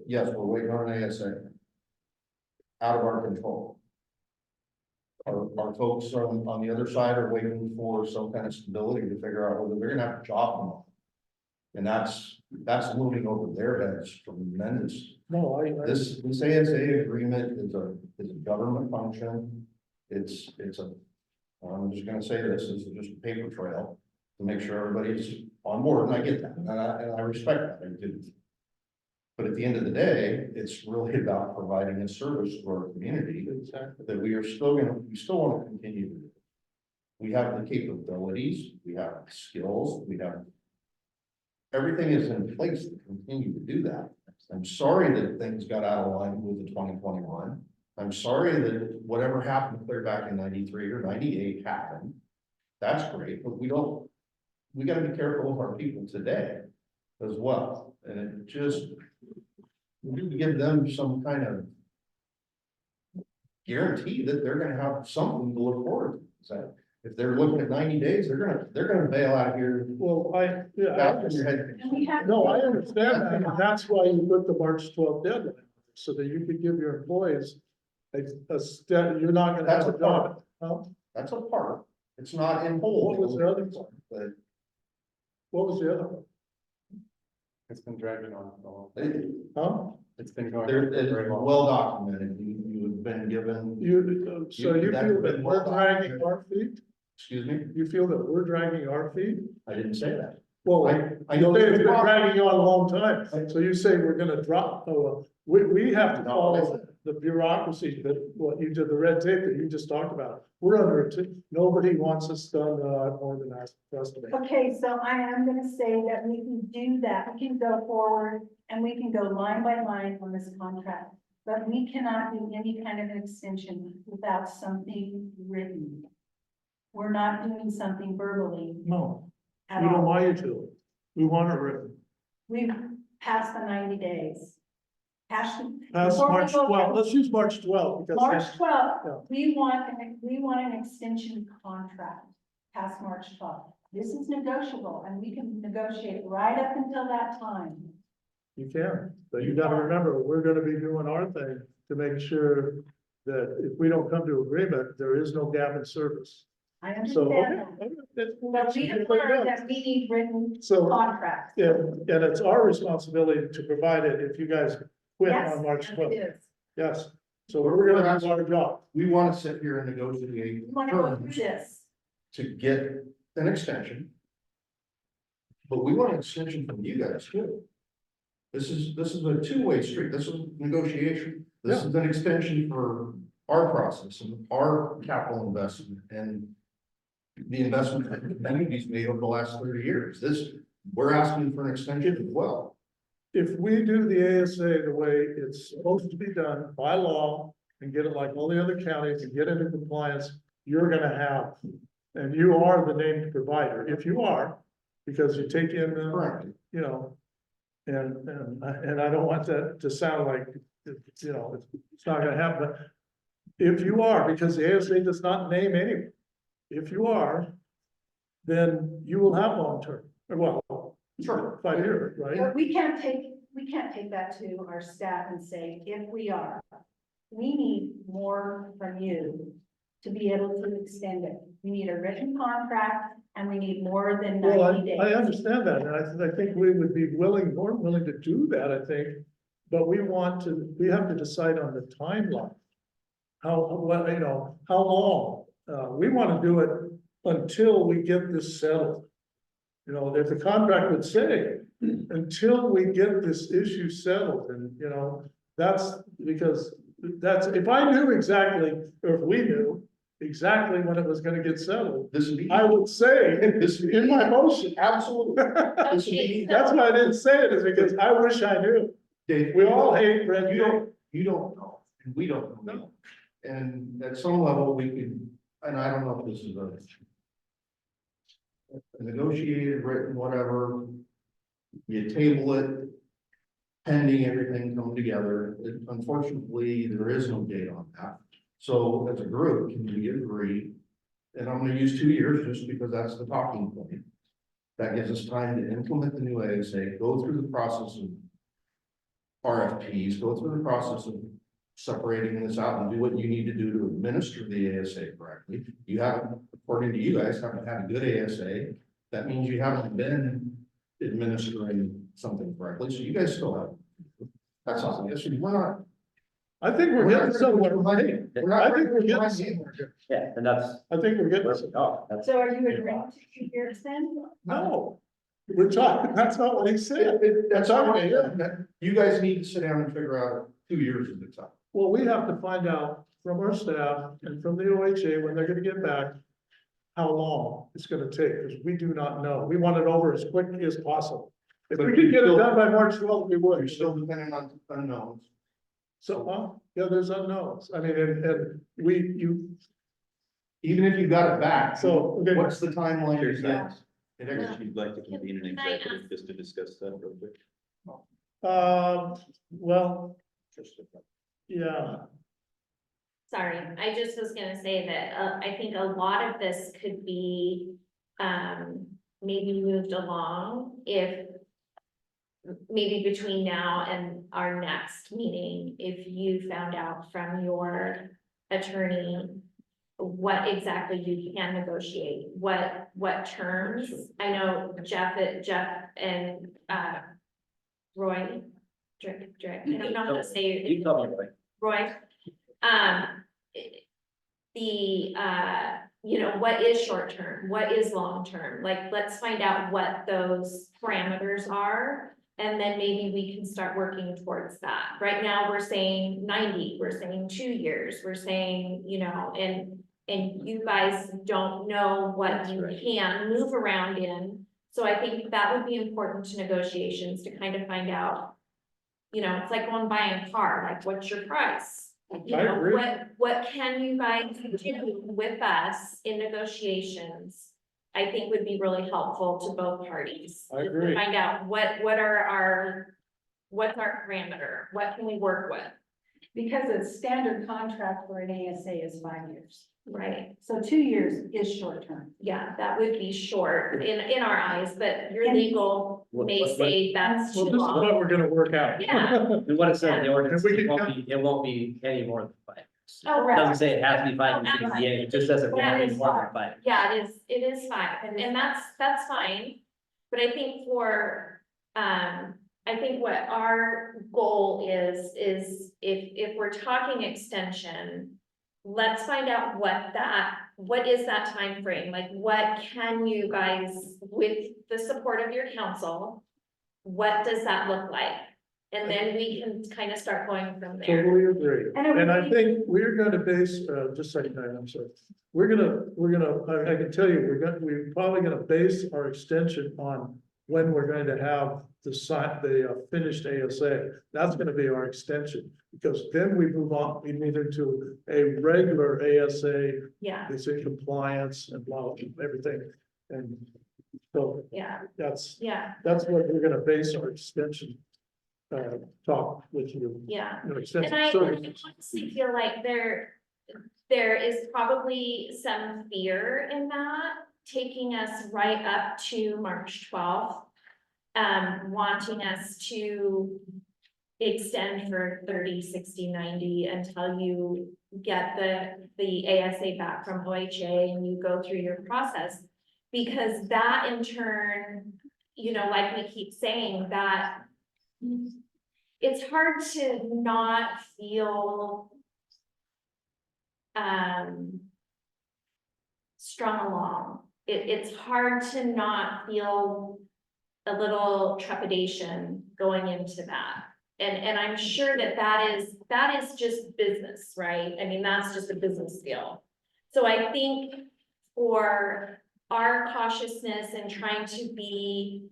yes, we're waiting on an ASA out of our control. our folks on the other side are waiting for some kind of stability to figure out whether they're gonna have a job or not. And that's looming over their heads tremendous. No, This ASA agreement is a government function. It's I'm just gonna say this is just a paper trail to make sure everybody's on board, and I get that, and I respect that, I do. But at the end of the day, it's really about providing a service to our community that we still want to continue to do. We have the capabilities, we have the skills, we have. Everything is in place to continue to do that. I'm sorry that things got out of line with the 2021. I'm sorry that whatever happened clear back in 93 or 98 happened. That's great, but we gotta be careful of our people today as well. And it just, we need to give them some kind of guarantee that they're gonna have something to look forward to. So if they're looking at 90 days, they're gonna bail out here. well, yeah, Back in your head. And we have. no, I understand that, and that's why you put the March 12th deadline, so that you could give your employees you're not gonna That's have a a job. part. Huh? That's a part. It's not in whole. What was the other part? But What was the other one? It's been dragging on for a long. Huh? It's been going. there, on for it's very long. well documented. You have been given, So you That's feel that been we're well dragging our feet? excuse me, You feel that we're dragging our feet? I didn't say that. Well, I you know say that it's the been problem- dragging on a long time, so you say we're gonna drop, we have to No, follow the bureaucracy, that what you did, the red tape that you just talked about. We're under it, nobody wants us done, more than us to make. Okay, so I am gonna say that we can do that, we can go forward and we can go line by line on this contract. But we cannot do any kind of an extension without something written. We're not doing something verbally No, at we don't all. want you to, we want it written. We've passed the 90 days. Past Before we March go 12th, from let's use March 12th, because March that's, 12th, Yeah. we want an extension contract past March 12th. This is negotiable and we can negotiate right up until that time. you can, but you gotta remember, we're gonna be doing our thing to make sure that if we don't come to agreement, there is no gap in service. I So, understand okay. that. But we have learned that we need written So, contracts. yeah, and it's our responsibility to provide it if you guys quit Yes, on March yes, 12th. it is. Yes, so we're gonna do our job. We want to sit here and negotiate We want to go through terms this. to get an extension. But we want an extension from you guys too. This is a two-way street. This is negotiation. This is an extension for our process and our capital investment and the investment that the community's made over the last 30 years. We're asking for an extension as well. If we do the ASA the way it's supposed to be done by law and get it like all the other counties and get into compliance, you're gonna have, and you are the named provider, if you are, because you take in, Correct. you know, and I don't want that to sound like, you know, it's not gonna happen, but if you are, because the ASA does not name anyone, if you are, then you will have long-term, or well, Sure. 5 years, right? But we can't take that to our staff and say, if we are, we need more from you to be able to extend it. We need a written contract and we need more than Well, 90 days. I understand that, and I think we would be more than willing to do that, I think. But we have to decide on the timeline. What, you know, how long? We want to do it until we get this settled. You know, if the contract would say, until we get this issue settled, and, you know, that's because if I knew exactly, or if we knew exactly when it was gonna get settled, This would be. I would say This would be in my motion. absolutely. This would Okay, be. That's why I didn't say it, is because I wish I knew. Dave, We all hate red You tape. don't know, and we don't know. And at some level, we could, and I don't know if this is a negotiated, written, whatever. You table it, pending everything coming together. Unfortunately, there is no date on that. So as a group, can we agree? And I'm gonna use 2 years just because that's the talking point. That gives us time to implement the new ASA, go through the process of RFPs, go through the process of separating this out and do what you need to do to administer the ASA correctly. You haven't, according to you guys, haven't had a good ASA. That means you haven't been administering something correctly, so you guys still have. That's all, yes, we're not. I think we're getting somewhere. We're not. I think we're getting somewhere. Yeah, and that's, I think we're getting where somewhere. we are. That's, So are you agreeing to 2 years then? No, we're talking, that's not what he said. That's all right. You guys need to sit down and figure out 2 years of the time. Well, we have to find out from our staff and from the OHA when they're gonna get back, how long it's gonna take, because we do not know. We want it over as quick as possible. If we But could you get it still- done by March 12th, we would. You're still depending on unknowns. So, yeah, there's unknowns. I mean, and you, Even if you got it back, so, okay. what's the timeline? Sure, you yeah. got? It actually- If you'd like to convene an Can I executive just to discuss that real quick. Well, yeah, Sorry, I just was gonna say that, I think a lot of this could be, maybe moved along if maybe between now and our next meeting, if you found out from your attorney what exactly you can negotiate, what terms. I know Jeff and, Roy, Drake, I don't know how to say it. you tell me, right? Roy, you know, what is short term, what is long term, like, let's find out what those parameters are. And then maybe we can start working towards that. Right now, we're saying 90, we're saying 2 years, we're saying, you know, and you guys don't know what you can move around in. So I think that would be important to negotiations to kind of find out, you know, it's like going buying a car, like, what's your price? You I know, agree. what can you guys do with us in negotiations? I think would be really helpful to both parties. I agree. Find out what's our parameter, what can we work with, Because a standard contract for an ASA is 5 years. right? So 2 years is short term. Yeah, that would be short in our eyes, but your And- legal may say that's too well, this is long. what we're gonna work out. Yeah. And what it says in the ordinance, And we it can won't be any more than 5 years. Oh, It right. doesn't say it has to be 5 years in the beginning, it just says it won't be more than 5 years. Yeah, it is fine, and that's fine, but I think I think what our goal is if we're talking extension, let's find out what is that time frame? Like, what can you guys, with the support of your council, what does that look like? And then we can kind of start going from there. Totally agree. And And I think we're gonna base, just a second, I'm sorry. We're gonna, I can tell you, we're probably gonna base our extension on when we're going to have the finished ASA. That's gonna be our extension, because then we move on, we move into a regular ASA, Yeah, it's in compliance and blah, everything. And so yeah, that's yeah, what we're gonna base our extension talk with you. yeah. You know, And extension I services. honestly feel like there is probably some fear in that, taking us right up to March 12th. Wanting us to extend for 30, 60, 90 until you get the ASA back from OHA and you go through your process. Because that in turn, you know, like we keep saying, that it's hard to not feel strung along. It's hard to not feel a little trepidation going into that. And I'm sure that is just business, right? I mean, that's just a business deal. So I think for our cautiousness and trying to be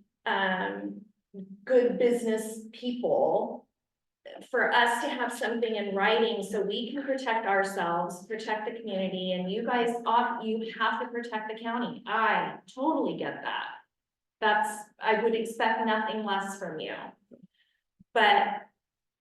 good business people, for us to have something in writing so we can protect ourselves, protect the community, and you guys, you have to protect the county. I totally get that. I would expect nothing less from you. But,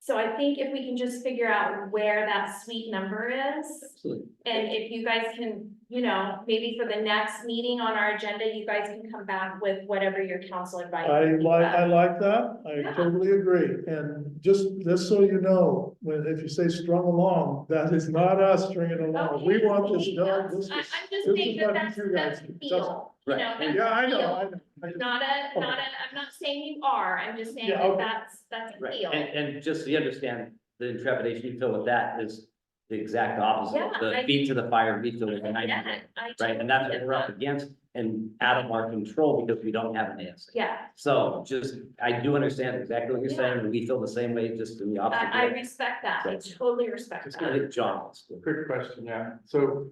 so I think if we can just figure out where that sweet number is, Absolutely. and if you guys can, you know, maybe for the next meeting on our agenda, you guys can come back with whatever your council advice. I like that, I Yeah. totally agree, and just so you know, if you say strung along, that is not us stringing along, we want this done, this is. I'm just this saying is that what that's, you guys that's do. feel, you Right. know, that's Yeah, I know, feel. I know. I just- Not I'm not saying you are, I'm just saying Yeah, that okay. that's a Right, feel. and just so you understand, the trepidation you feel with that is the exact opposite. Yeah, The I- feet to the fire, we feel like a Yeah, nightmare, I right? And that's totally what get we're up that. against and out of our control because we don't have an ASA. Yeah, So just, I do understand exactly what you're saying, and we feel the same way, just in the opposite. I direction. respect that, I So- totally respect Just I that. think John wants to. Quick question, yeah, so,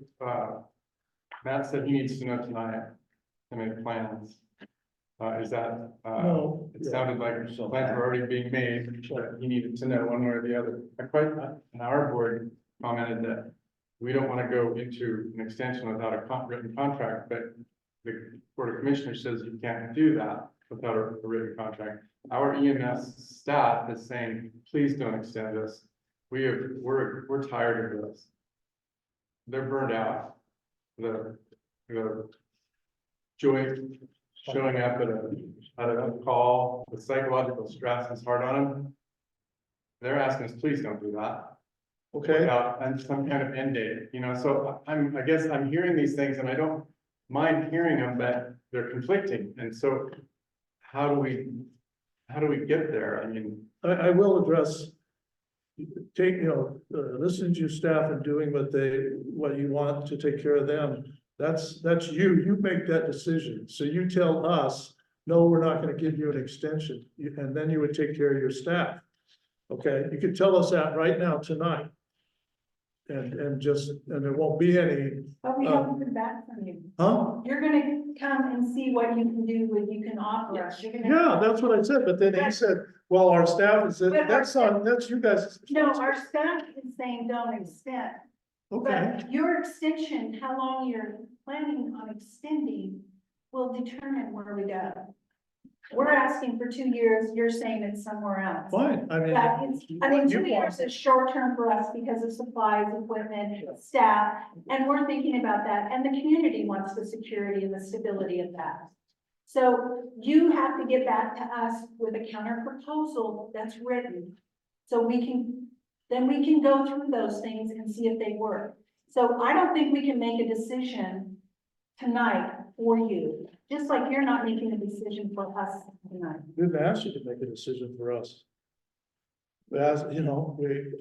Matt said he needs to know tonight, to make plans. Is that, No. it sounded like plans were already being made, but he needed to know one way or the other. And our board commented that we don't want to go into an extension without a written contract, but the Board of Commissioners says you can't do that without a written contract. Our EMS staff is saying, please don't extend this. We're tired of this. They're burned out. The joy showing up at a call, the psychological stress is hard on them. They're asking us, please don't do that. Okay, Without, and some kind of end date, you know, so I guess I'm hearing these things and I don't mind hearing them, but they're conflicting, and so how do we get there? I mean, I will address. Listening to your staff and doing what you want to take care of them. That's you make that decision. So you tell us, no, we're not gonna give you an extension, and then you would take care of your staff. Okay, you could tell us that right now tonight. And there won't be any, But we haven't heard back from you. huh? You're gonna come and see what you can do, what you can offer us. You're gonna. Yeah, that's what I said, but then he said, well, our staff is, But our that's you guys. No, our staff is saying don't extend. Okay, But your extension, how long you're planning on extending will determine where we go. We're asking for 2 years, you're saying it's somewhere else. fine, I mean. Yeah, I mean, you 2 years is short term for us because of supplies, equipment, staff, and we're thinking about that. And the community wants the security and the stability of that. So you have to get back to us with a counter proposal that's written. So then we can go through those things and see if they work. So I don't think we can make a decision tonight for you, just like you're not making a decision for us tonight. Didn't ask you to make a decision for us. As,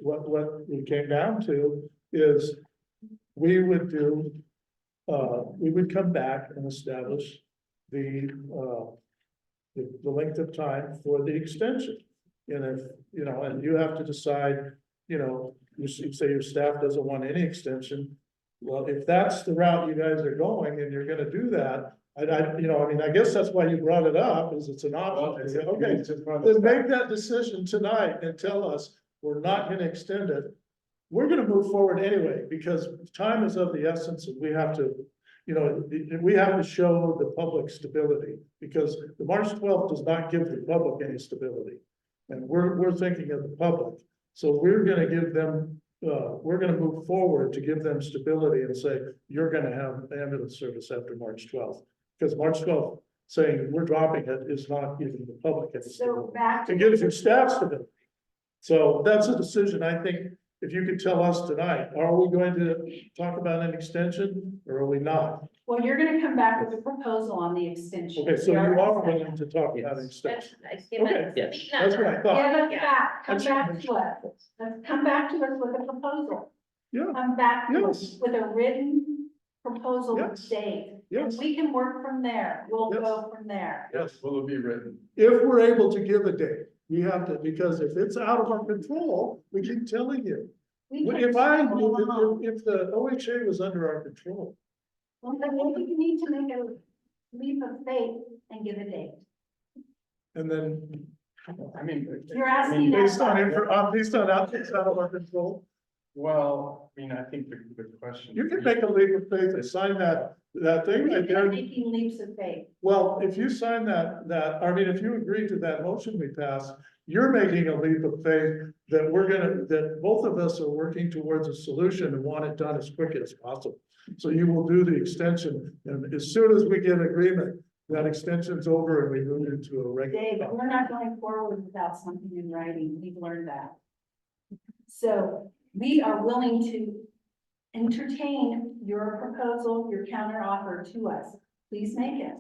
what we came down to is we would come back and establish the length of time for the extension. And if, and you have to decide, you say your staff doesn't want any extension. Well, if that's the route you guys are going and you're gonna do that, I guess that's why you brought it up, is it's an option. I said, okay, then make that decision tonight and tell us we're not gonna extend it. We're gonna move forward anyway, because time is of the essence, and we have to, we have to show the public stability, because the March 12th does not give the public any stability. And we're thinking of the public, so we're gonna give them, we're gonna move forward to give them stability and say, you're gonna have ambulance service after March 12th. Because March 12th, saying we're dropping it is not giving the public any So stability. back to. It gives your staff stability. So that's a decision, I think, if you could tell us tonight, are we going to talk about an extension or are we not? Well, you're gonna come back with a proposal on the extension. Okay, so you We are already willing to talk about an extension. Okay, Yes. that's what I said that. thought. Give us back, come That's- back to us. Let's come back to us with a proposal. Yeah, Come back to us Yes. with a written proposal Yes. date. And Yes. we can work from there. We'll Yes. go from there. yes. will it be written? If we're able to give a date, we have to, because if it's out of our control, we keep telling you. We can- If the OHA was under our control, Well, then maybe you need to make a leap of faith and give a date. and then I mean. You're asking based that. on, based on outcomes out of our control, Well, I mean, I think the question. you can make a leap of faith and sign that thing right We're there. making leaps of faith. Well, if you sign if you agree to that motion we passed, you're making a leap of faith that that both of us are working towards a solution and want it done as quick as possible. So you will do the extension, and as soon as we get agreement, that extension's over and we move into a regular. Dave, we're not going forward without something in writing. We've learned that. So we are willing to entertain your proposal, your counter offer to us. Please make it.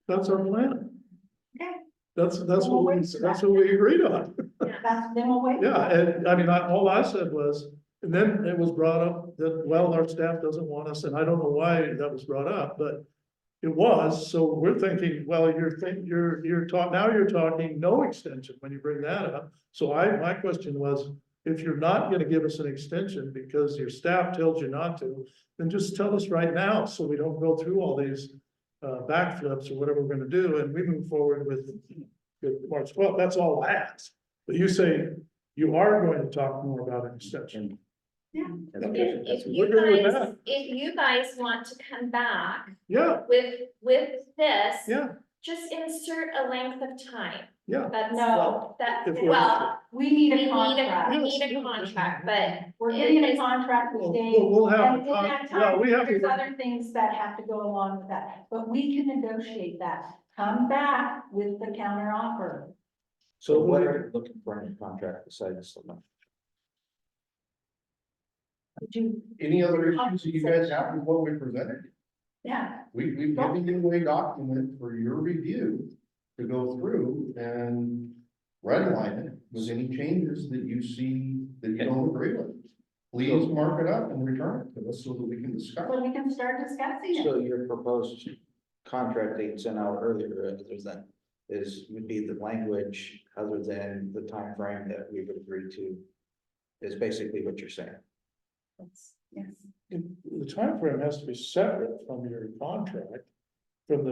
That's our plan. Okay. That's We'll what wait for that's that. what we agreed on. Then we'll wait. Yeah, and I mean, all I said was, and then it was brought up that, well, our staff doesn't want us, and I don't know why that was brought up, but it was, so we're thinking, well, you're talking no extension when you bring that up. So my question was, if you're not gonna give us an extension because your staff tells you not to, then just tell us right now, so we don't go through all these backflips or whatever we're gonna do, and we move forward with March 12th. That's all I asked. But you say you are going to talk more about an extension. Yeah. Okay. If We're good with that. if you guys want to come back Yeah, with this, yeah, just insert a length of time. yeah. That's, No. If we're- well, We need we a contract. need a contract, but We're getting a contract with Dave. We'll have, And in that yeah, time, we have there's to, other things that have to go along with that, but we can negotiate that. Come back with the counter offer. So so what we- are you looking for in a contract besides the month? Would you, Any other issues that you guys have with what we presented? yeah, We've given you a document for your review to go through and redline it with any changes that you see that you don't agree with. Please mark it up and return it to us so that we can discuss. so we can start discussing it. So your proposed contract date sent out earlier, would be the language other than the time frame that we would agree to. Is basically what you're saying. Yes. the timeframe has to be separate from your contract. From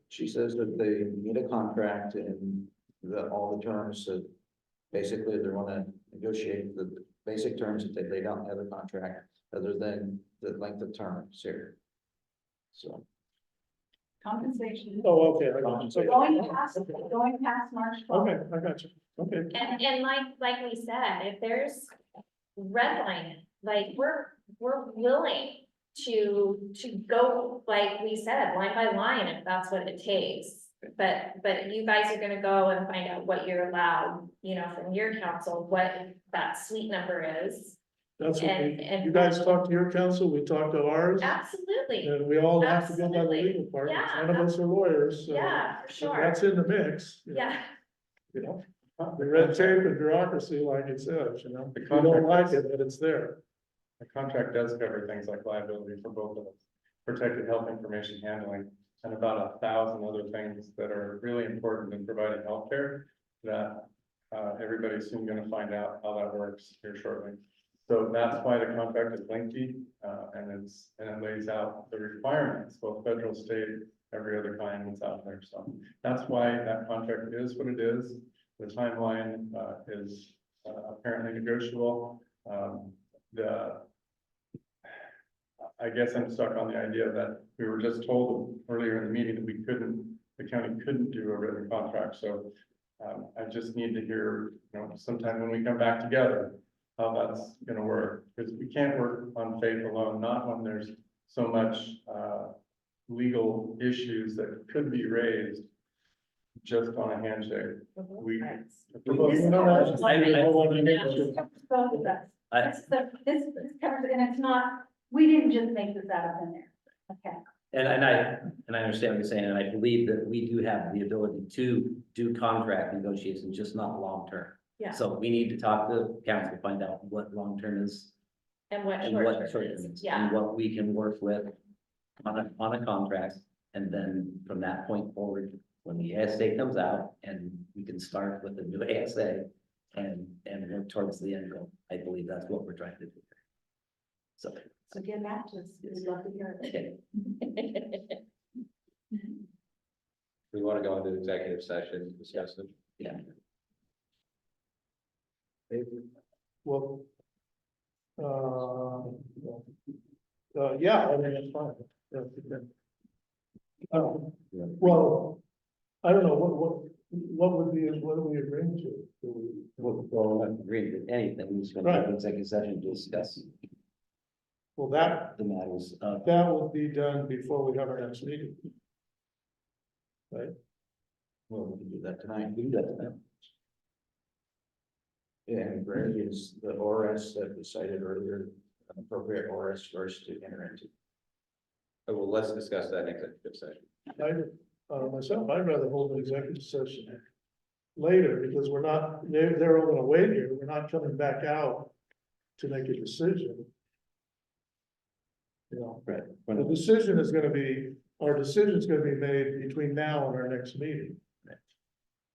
She says that they need a contract and all the terms that basically they want to negotiate the basic terms that they laid out in the other contract, other than the length of terms here. So. Compensation. Oh, okay, I got you. So- Going past March 12th. Okay, I got you, okay. And like we said, if there's redlining, like we're willing to go, like we said, line by line, if that's what it takes. But you guys are gonna go and find out what you're allowed, from your council, what that suite number is. That's what And- you guys talk to your council, we talk to ours. Absolutely, And we all have to go by the Absolutely. legal part, Yeah. none of us are lawyers, so. yeah, for if sure, That's in the mix. yeah. The red tape and bureaucracy, like it says, The you don't contract like does- it, but it's there. The contract does cover things like liability for both of us, protected health information handling, and about 1,000 other things that are really important in providing healthcare that everybody's soon gonna find out how that works here shortly. So that's why the contract is lengthy, and it lays out the requirements, both federal, state, every other kind that's out there. So that's why that contract is what it is. The timeline is apparently negotiable. I guess I'm stuck on the idea that we were just told earlier in the meeting that the county couldn't do a written contract. So I just need to hear, sometime when we come back together, how that's gonna work. Because we can't work on faith alone, not when there's so much legal issues that could be raised just on a handshake. We. This No, covers I- this covers both of us. I- This covers, and it's not, we didn't just make this out of thin air. Okay. And I understand what you're saying, and I believe that we do have the ability to do contract negotiations, just not long-term. Yeah. So we need to talk to council, find out what long-term is And what and short what term short-term is, is, yeah. and what we can work with on a contract. And then from that point forward, when the ASA comes out and we can start with the new ASA and work towards the end goal. I believe that's what we're trying to do. So, So get back to us. We'd love to hear it. okay, We want to go into executive session, discuss it. yeah. Well. Yeah, I mean, it's fine. Yeah, we can. Well, I don't know, what are we agreeing to? Do we- We're not agreeing with anything, we're just gonna have an executive session to discuss Well, that the matters of. That will be done before we have our next meeting. Right? Well, we can do that tonight. We can do that tonight. And Greg is the ORS that was cited earlier, an appropriate ORS first to enter into. Oh, well, let's discuss that in executive session. Myself, I'd rather hold an executive session later, because they're all gonna wait here, we're not coming back out to make a decision. You know, Right. the decision is gonna be, our decision's gonna be made between now and our next meeting.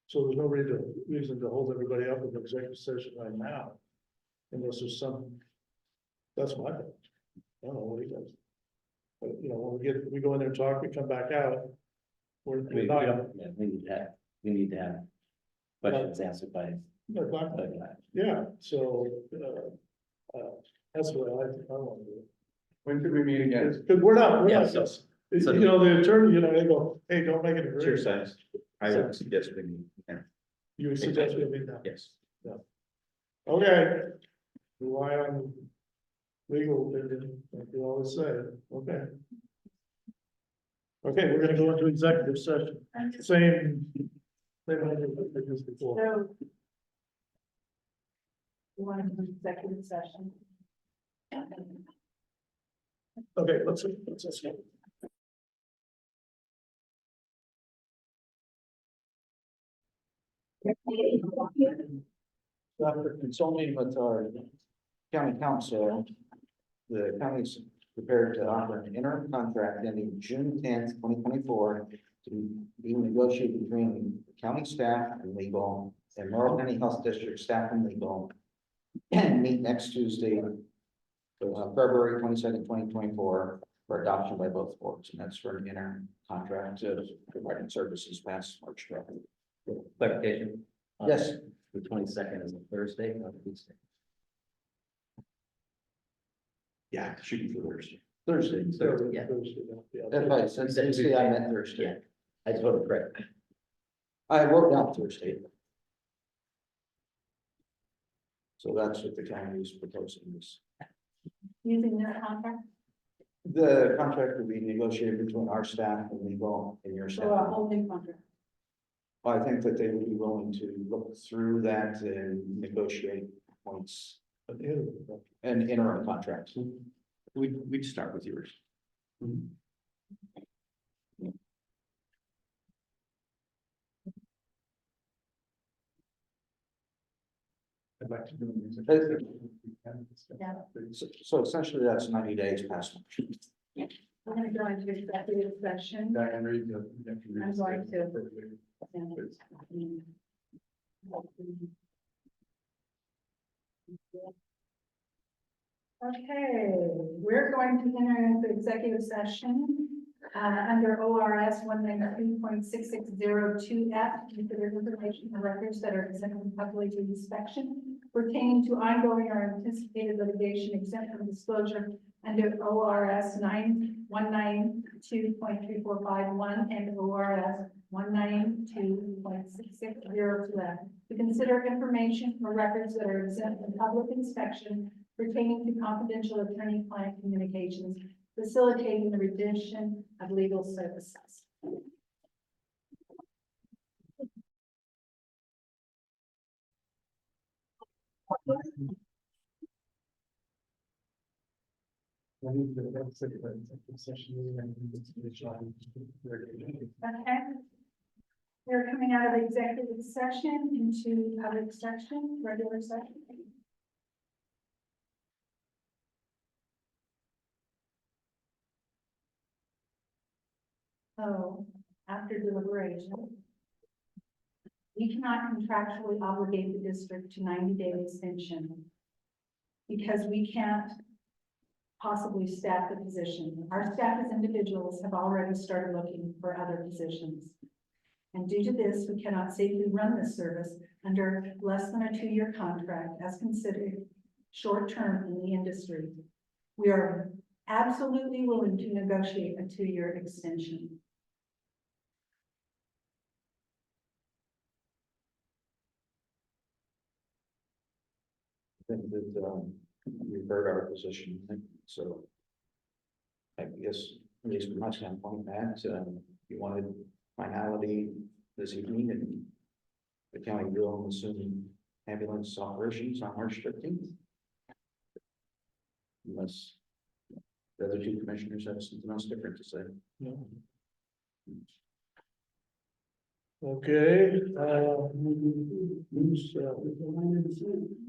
So there's no reason to hold everybody up in the executive session right now, unless there's that's my thought. I don't know what he does. But, you know, when we go in there and talk, we come back out. We're We not. don't, yeah, we need to have questions answered by. Yeah, so, that's what I want to do. When could we meet again? Because we're not Yeah, just, so- you know, the attorney, you know, they go, hey, don't make it a. Sure, size. I would suggest we, You would suggest we meet that. yes. Okay. Rely on legal opinion, like we always say, okay. Okay, we're gonna go into executive session, same as before. So. We want to do executive session. Okay, let's go. After consulting with our county council, the county's prepared to offer an interim contract ending June 10th, 2024, to be negotiated between county staff and legal and Morrow County Health District staff and legal, and meet next Tuesday, February 22nd, 2024, for adoption by both boards, and that's for an interim contract to providing services past March 12th. Clarification. Yes. The 22nd is a Thursday, not a Tuesday. Yeah, shooting for Thursday. Thursday, yeah. That's right, since Tuesday I meant Yeah, Thursday. I just want to correct. I wrote down Thursday. So that's what the county is proposing this. Using their contract, The contract will be negotiated between our staff and legal and your so a staff. whole new contract. I think that they would be willing to look through that and negotiate points and interim contracts. We'd start with yours. I'd like to do an Yeah. So essentially that's 90 days past. We're gonna go into executive session. Diane, read the. I'm going to. Okay, we're going to enter into executive session under ORS 192.6602F, consider information and records that are exempt from public inspection pertaining to ongoing or anticipated litigation exempt from disclosure under ORS 192.3451 and ORS 192.6602F to consider information or records that are exempt from public inspection pertaining to confidential attorney-client communications, facilitating the rendition of legal services. Okay. We're coming out of executive session into public session, regular session. So after deliberation, we cannot contractually obligate the district to 90-day extension because we can't possibly staff the position. Our staff as individuals have already started looking for other positions. And due to this, we cannot safely run this service under less than a 2-year contract as considered short-term in the industry. We are absolutely willing to negotiate a 2-year extension. think that, we've heard our position, so. I guess, at least from my standpoint, that, you wanted finality this evening and the county will assume ambulance operations on March 13th. Unless the other two commissioners have something else different to say. No. Okay, I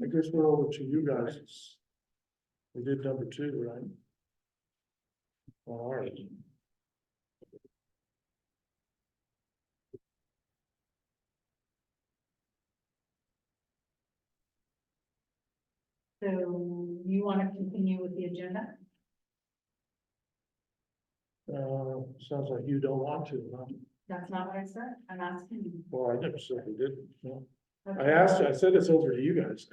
guess we're over to you guys. We did number 2, right? All right. So you want to continue with the agenda? Sounds like you don't want to, huh? That's not what I said. I'm asking you. Well, I never said we didn't, no. Okay. I asked, I said it's over to you guys.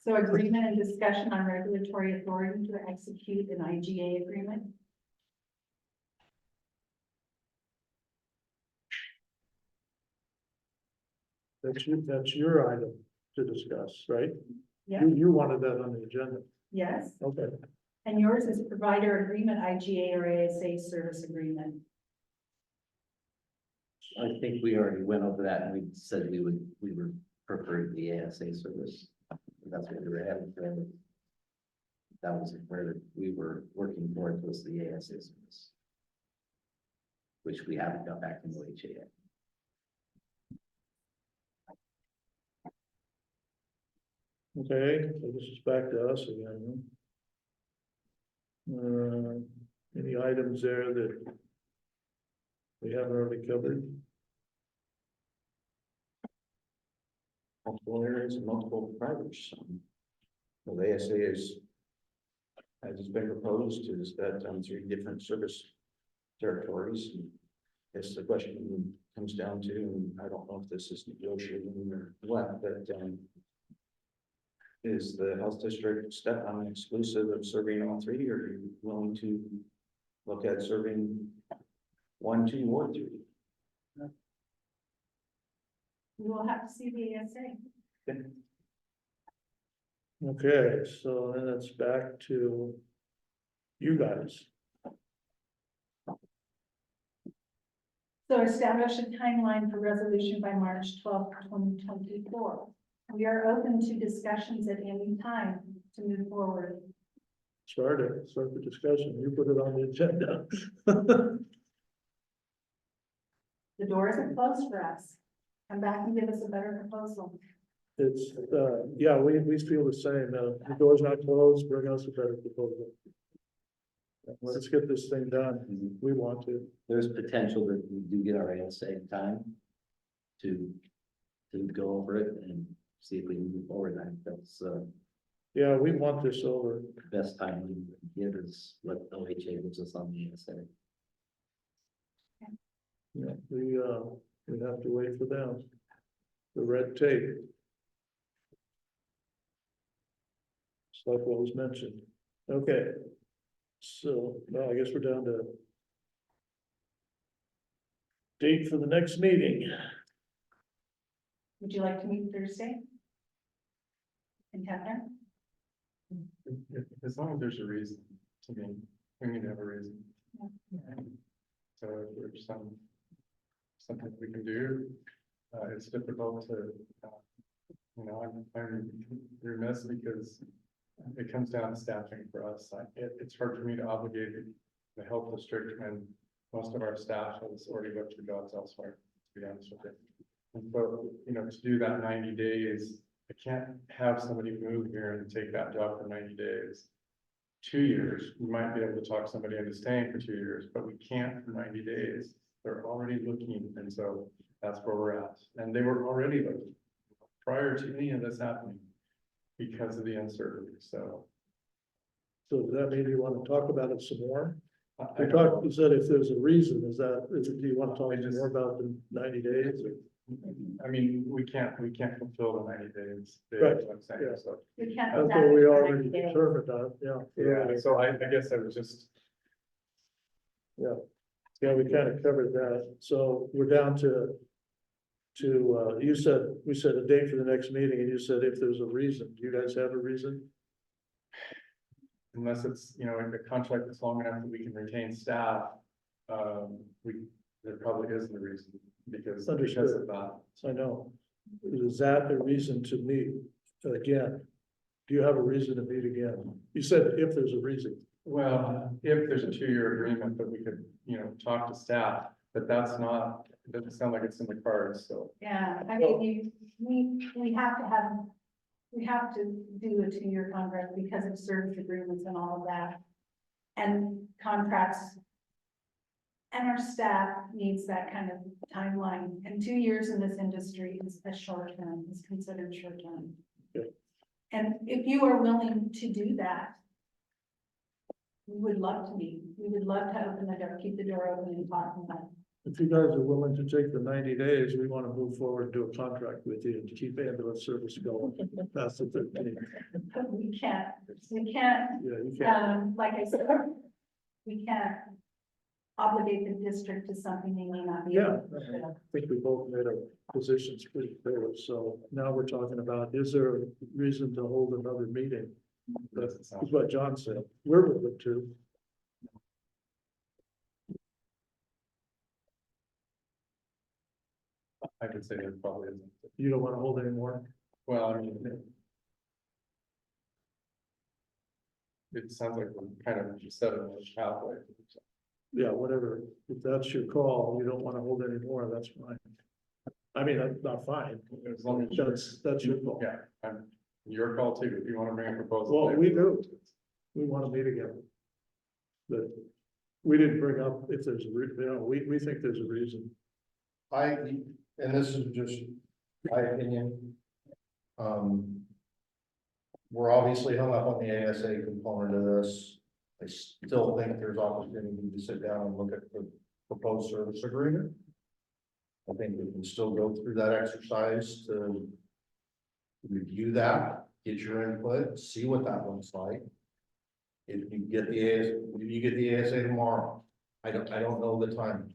So agreement and discussion on regulatory authority to execute an IGA agreement. That's your item to discuss, right? Yeah. You wanted that on the agenda. Yes, Okay. and yours is provider agreement, IGA or ASA service agreement. I think we already went over that and we said we were preferring the ASA service. That's what we were having for. That was where we were working towards was the ASA service. Which we haven't got back from OHA yet. Okay, so this is back to us again. Any items there that we haven't already covered? Multiple areas and multiple providers. Well, the ASA is, as it's been proposed, is that 3 different service territories. Guess the question comes down to, and I don't know if this is negotiating or what, but is the health district step on exclusive of serving all 3, or are you willing to look at serving 1, 2, or 3? We will have to see the ASA. Okay, so then it's back to you guys. So establish a timeline for resolution by March 12th, 2024. We are open to discussions at any time to move forward. Start the discussion. You put it on the agenda. The doors are closed for us. Come back and give us a better proposal. It's, yeah, we feel the same. The door's not closed, bring us a better proposal. Let's get this thing done. We want to. There's potential that we do get our ASA in time to go over it and see if we can move forward. I think that's Yeah, we want this over. the best time we can give is what OHA gives us on the ASA. Yeah, we have to wait for them. The red tape. It's like what was mentioned. Okay. So, now I guess we're down to date for the next meeting. Would you like to meet Thursday? And have them? As long as there's a reason, to me, we need to have a reason. So if there's something we can do, it's difficult to, I'm remiss because it comes down to staffing for us. It's hard for me to obligate the health district when most of our staff has already looked for jobs elsewhere, to be honest with you. And so, to do that 90 days, I can't have somebody move here and take that job for 90 days. 2 years, we might be able to talk somebody into staying for 2 years, but we can't for 90 days. They're already looking, and so that's where we're at. And they were already looking prior to any of this happening because of the uncertainty, so. So does that mean you want to talk about it some more? I You don't- said if there's a reason, do you want to talk I just- more about the 90 days? Or? I mean, we can't fulfill the 90 days. Right, That's what I'm saying, yeah. so. We can't. That's go what we back to already 90 days. determined on, yeah. Yeah, so I guess I was just, Yeah, we kind of covered that. So we're down to you said, we set a date for the next meeting and you said if there's a reason, do you guys have a reason? Unless it's, you know, if the contract is long enough that we can retain staff, there probably isn't a reason, because of Understood. that. I know. Is that a reason to meet again? Do you have a reason to meet again? You said if there's a reason. Well, if there's a 2-year agreement that we could, you know, talk to staff, but that's not, it doesn't sound like it's in the cards, so. Yeah, I mean, we have to do a 2-year contract because of service agreements and all of that. And contracts. And our staff needs that kind of timeline, and 2 years in this industry is a short term, is considered short term. Okay. And if you are willing to do that, we would love to meet. We would love to open the door, keep the door open and talk about it. If you guys are willing to take the 90 days, we want to move forward, do a contract with you to keep ambulance service going. That's the 13th. But we can't, Yeah, you can. like I said, we can't obligate the district to something they may not be. Yeah, able to I fulfill. think we both made our positions pretty clear. So now we're talking about, is there a reason to hold another meeting? That's what John said. We're willing to. I could say there probably isn't. You don't want to hold any more? Well, I mean. It sounds like we're kind of just set on this pathway. Yeah, whatever. If that's your call, you don't want to hold any more, that's fine. I mean, that's not fine. As long as. That's your call. Yeah, your call too, if you want to bring a proposal. Well, we do. We want to meet again. But we didn't bring up if there's we think there's a reason. And this is just my opinion. We're obviously hung up on the ASA component of this. I still think there's opportunity to sit down and look at the proposed service agreement. I think we can still go through that exercise to review that, get your input, see what that looks like. If you get the ASA tomorrow, I don't know the time.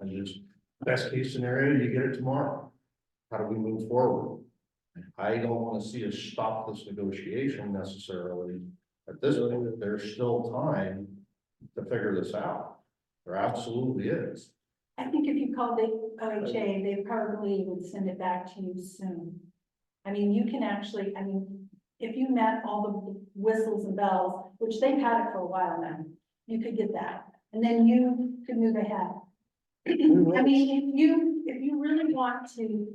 And just best case scenario, you get it tomorrow. How do we move forward? I don't want to see us stop this negotiation necessarily. At this point, there's still time to figure this out. There absolutely is. I think if you called the OHA, they probably would send it back to you soon. I mean, you can actually, I mean, if you met all the whistles and bells, which they've had it for a while now, you could get that, and then you could move ahead. I mean, if you really want to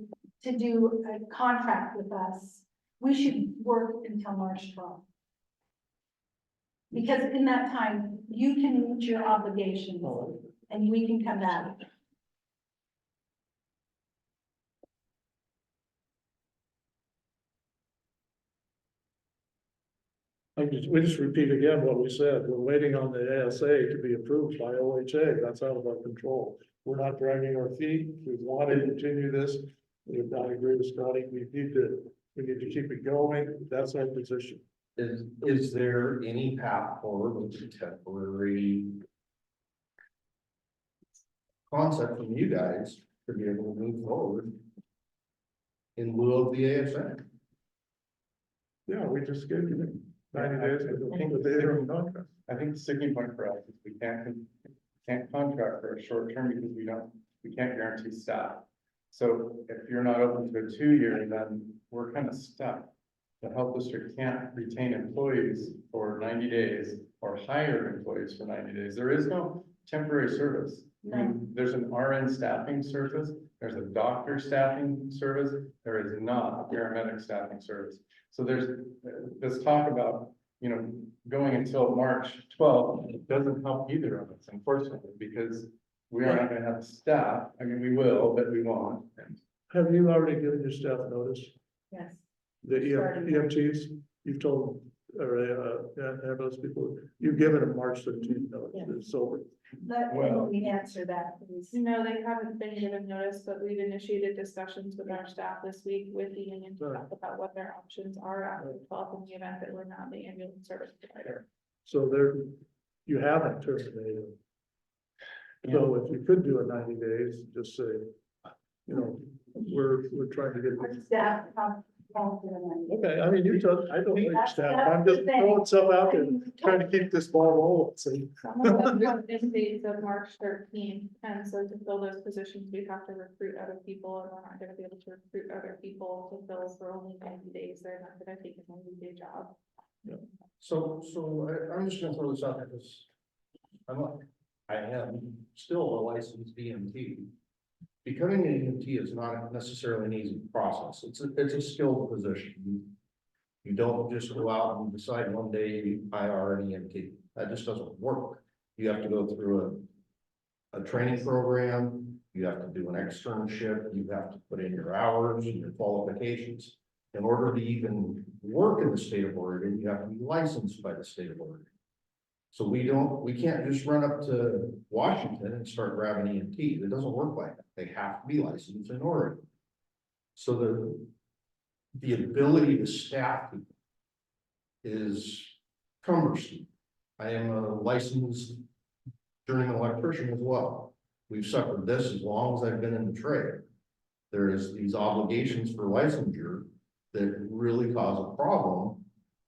do a contract with us, we should work until March 12th. Because in that time, you can meet your obligations and we can come back. We just repeat again what we said. We're waiting on the ASA to be approved by OHA. That's out of our control. We're not dragging our feet. We want to continue this. We have not agreed with Scotty. We need to keep it going. That's our position. Is there any path forward with a temporary concept from you guys to be able to move forward in lieu of the ASA? Yeah, we just gave you 90 days with the interim contract. I think the sticking point for us is we can't contract for a short term because we can't guarantee staff. So if you're not open to a 2-year, then we're kind of stuck. The health district can't retain employees for 90 days or hire employees for 90 days. There is no temporary service. I mean, there's an RN staffing service, there's a doctor staffing service, there is not a paramedic staffing service. So there's this talk about, you know, going until March 12th, it doesn't help either of us, unfortunately, because we are not gonna have staff. I mean, we will, but we won't. Have you already given your staff notice? Yes. The EMTs, you've told, or have those people, you've given them March 13th notice, so. Let me answer that, please. No, they haven't been given notice, but we've initiated discussions with our staff this week with the union to talk about what their options are after the 12th in the event that we're not the ambulance service provider. So you haven't terminated. So if you could do a 90 days, just say, you know, we're trying to get. Our staff, confident. Okay, I mean, you told, I don't understand, I'm just throwing stuff out there, trying to keep this ball rolling, see? Some of them have been dates of March 13th, and so to fill those positions, we have to recruit other people, and we're not gonna be able to recruit other people to fill for only 90 days, they're not gonna take a 90-day job. So I'm just gonna throw this out there, because I am still a licensed EMT. Becoming an EMT is not necessarily an easy process. It's a skilled position. You don't just go out and decide one day I are an EMT. That just doesn't work. You have to go through a training program. You have to do an externship. You have to put in your hours and your qualifications. In order to even work in the state of Oregon, you have to be licensed by the state of Oregon. So we can't just run up to Washington and start grabbing EMTs. It doesn't work like that. They have to be licensed in Oregon. So the ability to staff people is cumbersome. I am a licensed journeyman electrician as well. We've suffered this as long as I've been in the trade. There is these obligations for licensure that really cause a problem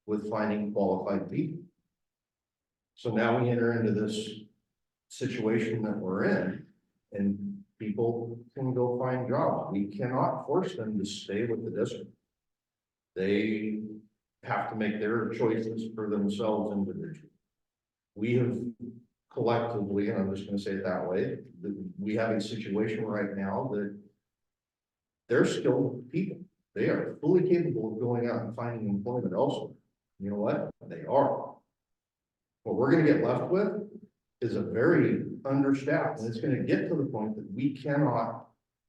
with finding qualified people. So now we enter into this situation that we're in, and people can go find jobs. We cannot force them to stay with the district. They have to make their choices for themselves individually. We have collectively, and I'm just gonna say it that way, that we have a situation right now that they're skilled people. They are fully capable of going out and finding employment elsewhere. You know what? They are. What we're gonna get left with is a very understaffed, and it's gonna get to the point that we cannot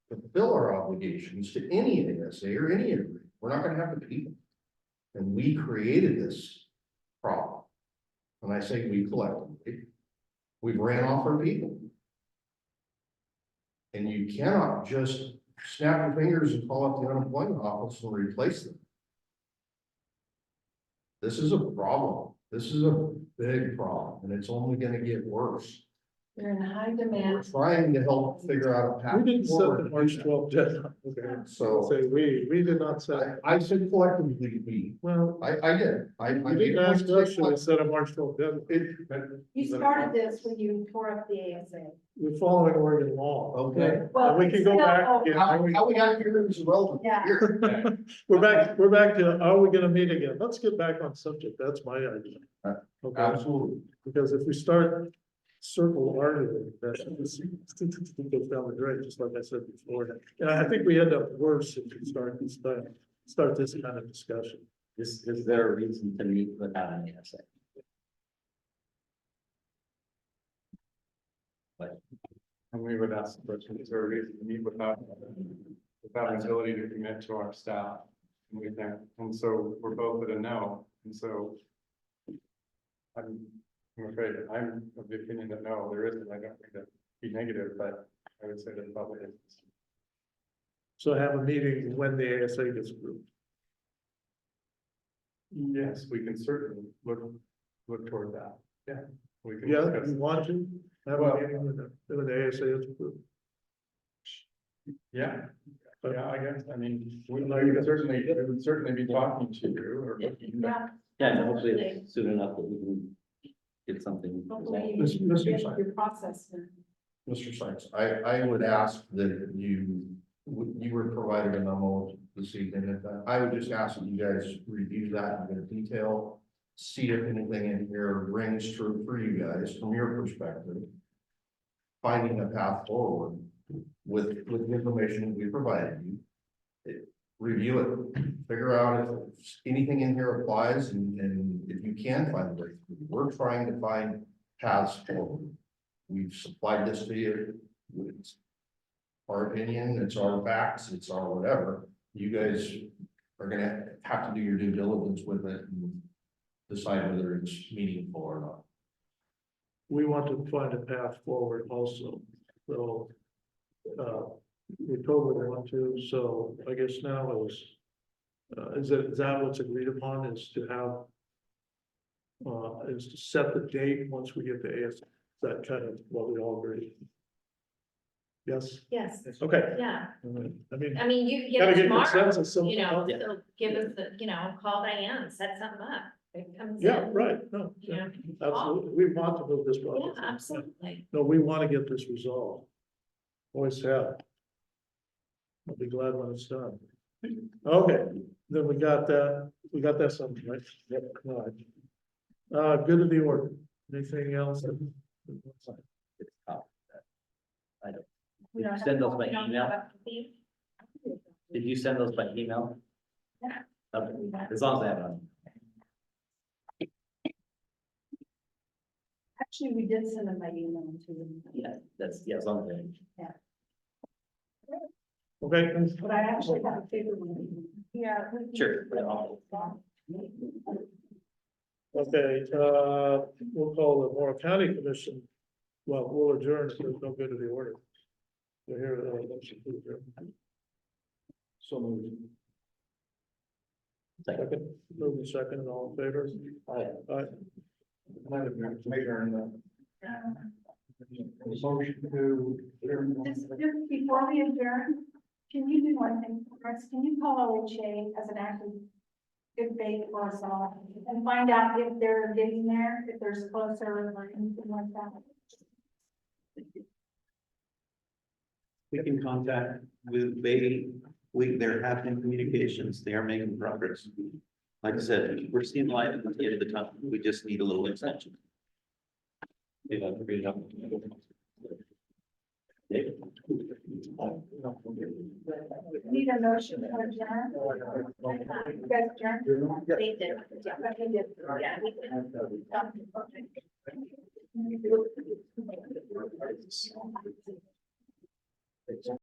fulfill our obligations to any ASA or any agreement. We're not gonna have the people. And we created this problem. When I say we collectively, we ran off our people. And you cannot just snap your fingers and call up the unemployment office and replace them. This is a problem. This is a big problem, and it's only gonna get worse. They're in high We're demand. trying to help figure out a path. We didn't set forward the to March do that. 12th deadline, okay? So Say we did not set, I said collectively, we, well, I did. I you didn't ask us, should we set a March 12th deadline? You started this when you tore up the ASA. We're following Oregon law. Okay. And we can go back. Well, How we got here is irrelevant Yeah. here. We're back to, are we gonna meet again? Let's get back on subject. That's my idea. Okay, Absolutely. because if we start circle arguing, that just goes down the drain, just like I said before. And I think we end up worse if we start this kind of discussion. Is there a reason to meet without an ASA? And we would ask the question, is there a reason to meet without an ability to commit to our staff? And we think, and so we're both at a no, and so I'm afraid I'm of the opinion that no, there isn't. I don't think that be negative, but I would say that probably is. So have a meeting when the ASA gets approved. Yes, we can certainly look toward that. Yeah. We can Yeah, discuss you it. want to have a Well- meeting when the ASA is approved. Yeah, I guess, I mean, we No, would certainly be talking to you or. Yeah. Yeah, and hopefully it's soon enough that we can get something. Hopefully resolved. you Mr. get Sykes. your process. Mr. Sykes, I would ask that you were provided a memo this evening, and I would just ask that you guys review that in detail. See if anything in here rings true for you guys from your perspective. Finding a path forward with the information that we provided you. Review it, figure out if anything in here applies, and if you can find a way through. We're trying to find paths forward. We've supplied this to you. It's our opinion, it's our facts, it's our whatever. You guys are gonna have to do your due diligence with it and decide whether it's meaningful or not. We want to find a path forward also, so. We totally want to, so I guess now is that what's agreed upon, is to have. Is to set the date once we get the AS, is that kind of what we all agree? Yes, Yes, okay. yeah. I mean, I mean, you give gotta us get tomorrow, consensus. you know, Yeah. so give us the, you know, call Diane, set something up. It comes Yeah, in, right, no, you know. absolutely, we want to move this Yeah, project. absolutely. No, we want to get this resolved. Always have. I'll be glad when it's done. Okay, then we got that something, right? Yep. All right. Good of the order. Anything else? It's tough. I don't, We did don't you have send to- those by we don't email? have to- Did you send those by email? Yeah. Okay, as long as I have it on. Actually, we did send them by email to them. Yeah, that's, yeah, as long as I. Okay, But I actually got a paper one. Yeah. Sure. okay, we'll call the Moore County Commission. Well, we'll adjourn if there's no good of the order. We're here, motion to adjourn. So moved. Second, moving second, all in favor? Aye. Motion to. Just before we adjourn, can you do one thing for us? Can you call OHA as an active good faith for us all and find out if they're getting there, if there's closer or anything like that? We can contact with there have been communications, they are making progress. Like I said, we're seeing light at the end of the tunnel, we just need a little extension. Need a motion to adjourn? You guys adjourn? They did. Yeah, they did. Yeah, we did. Okay.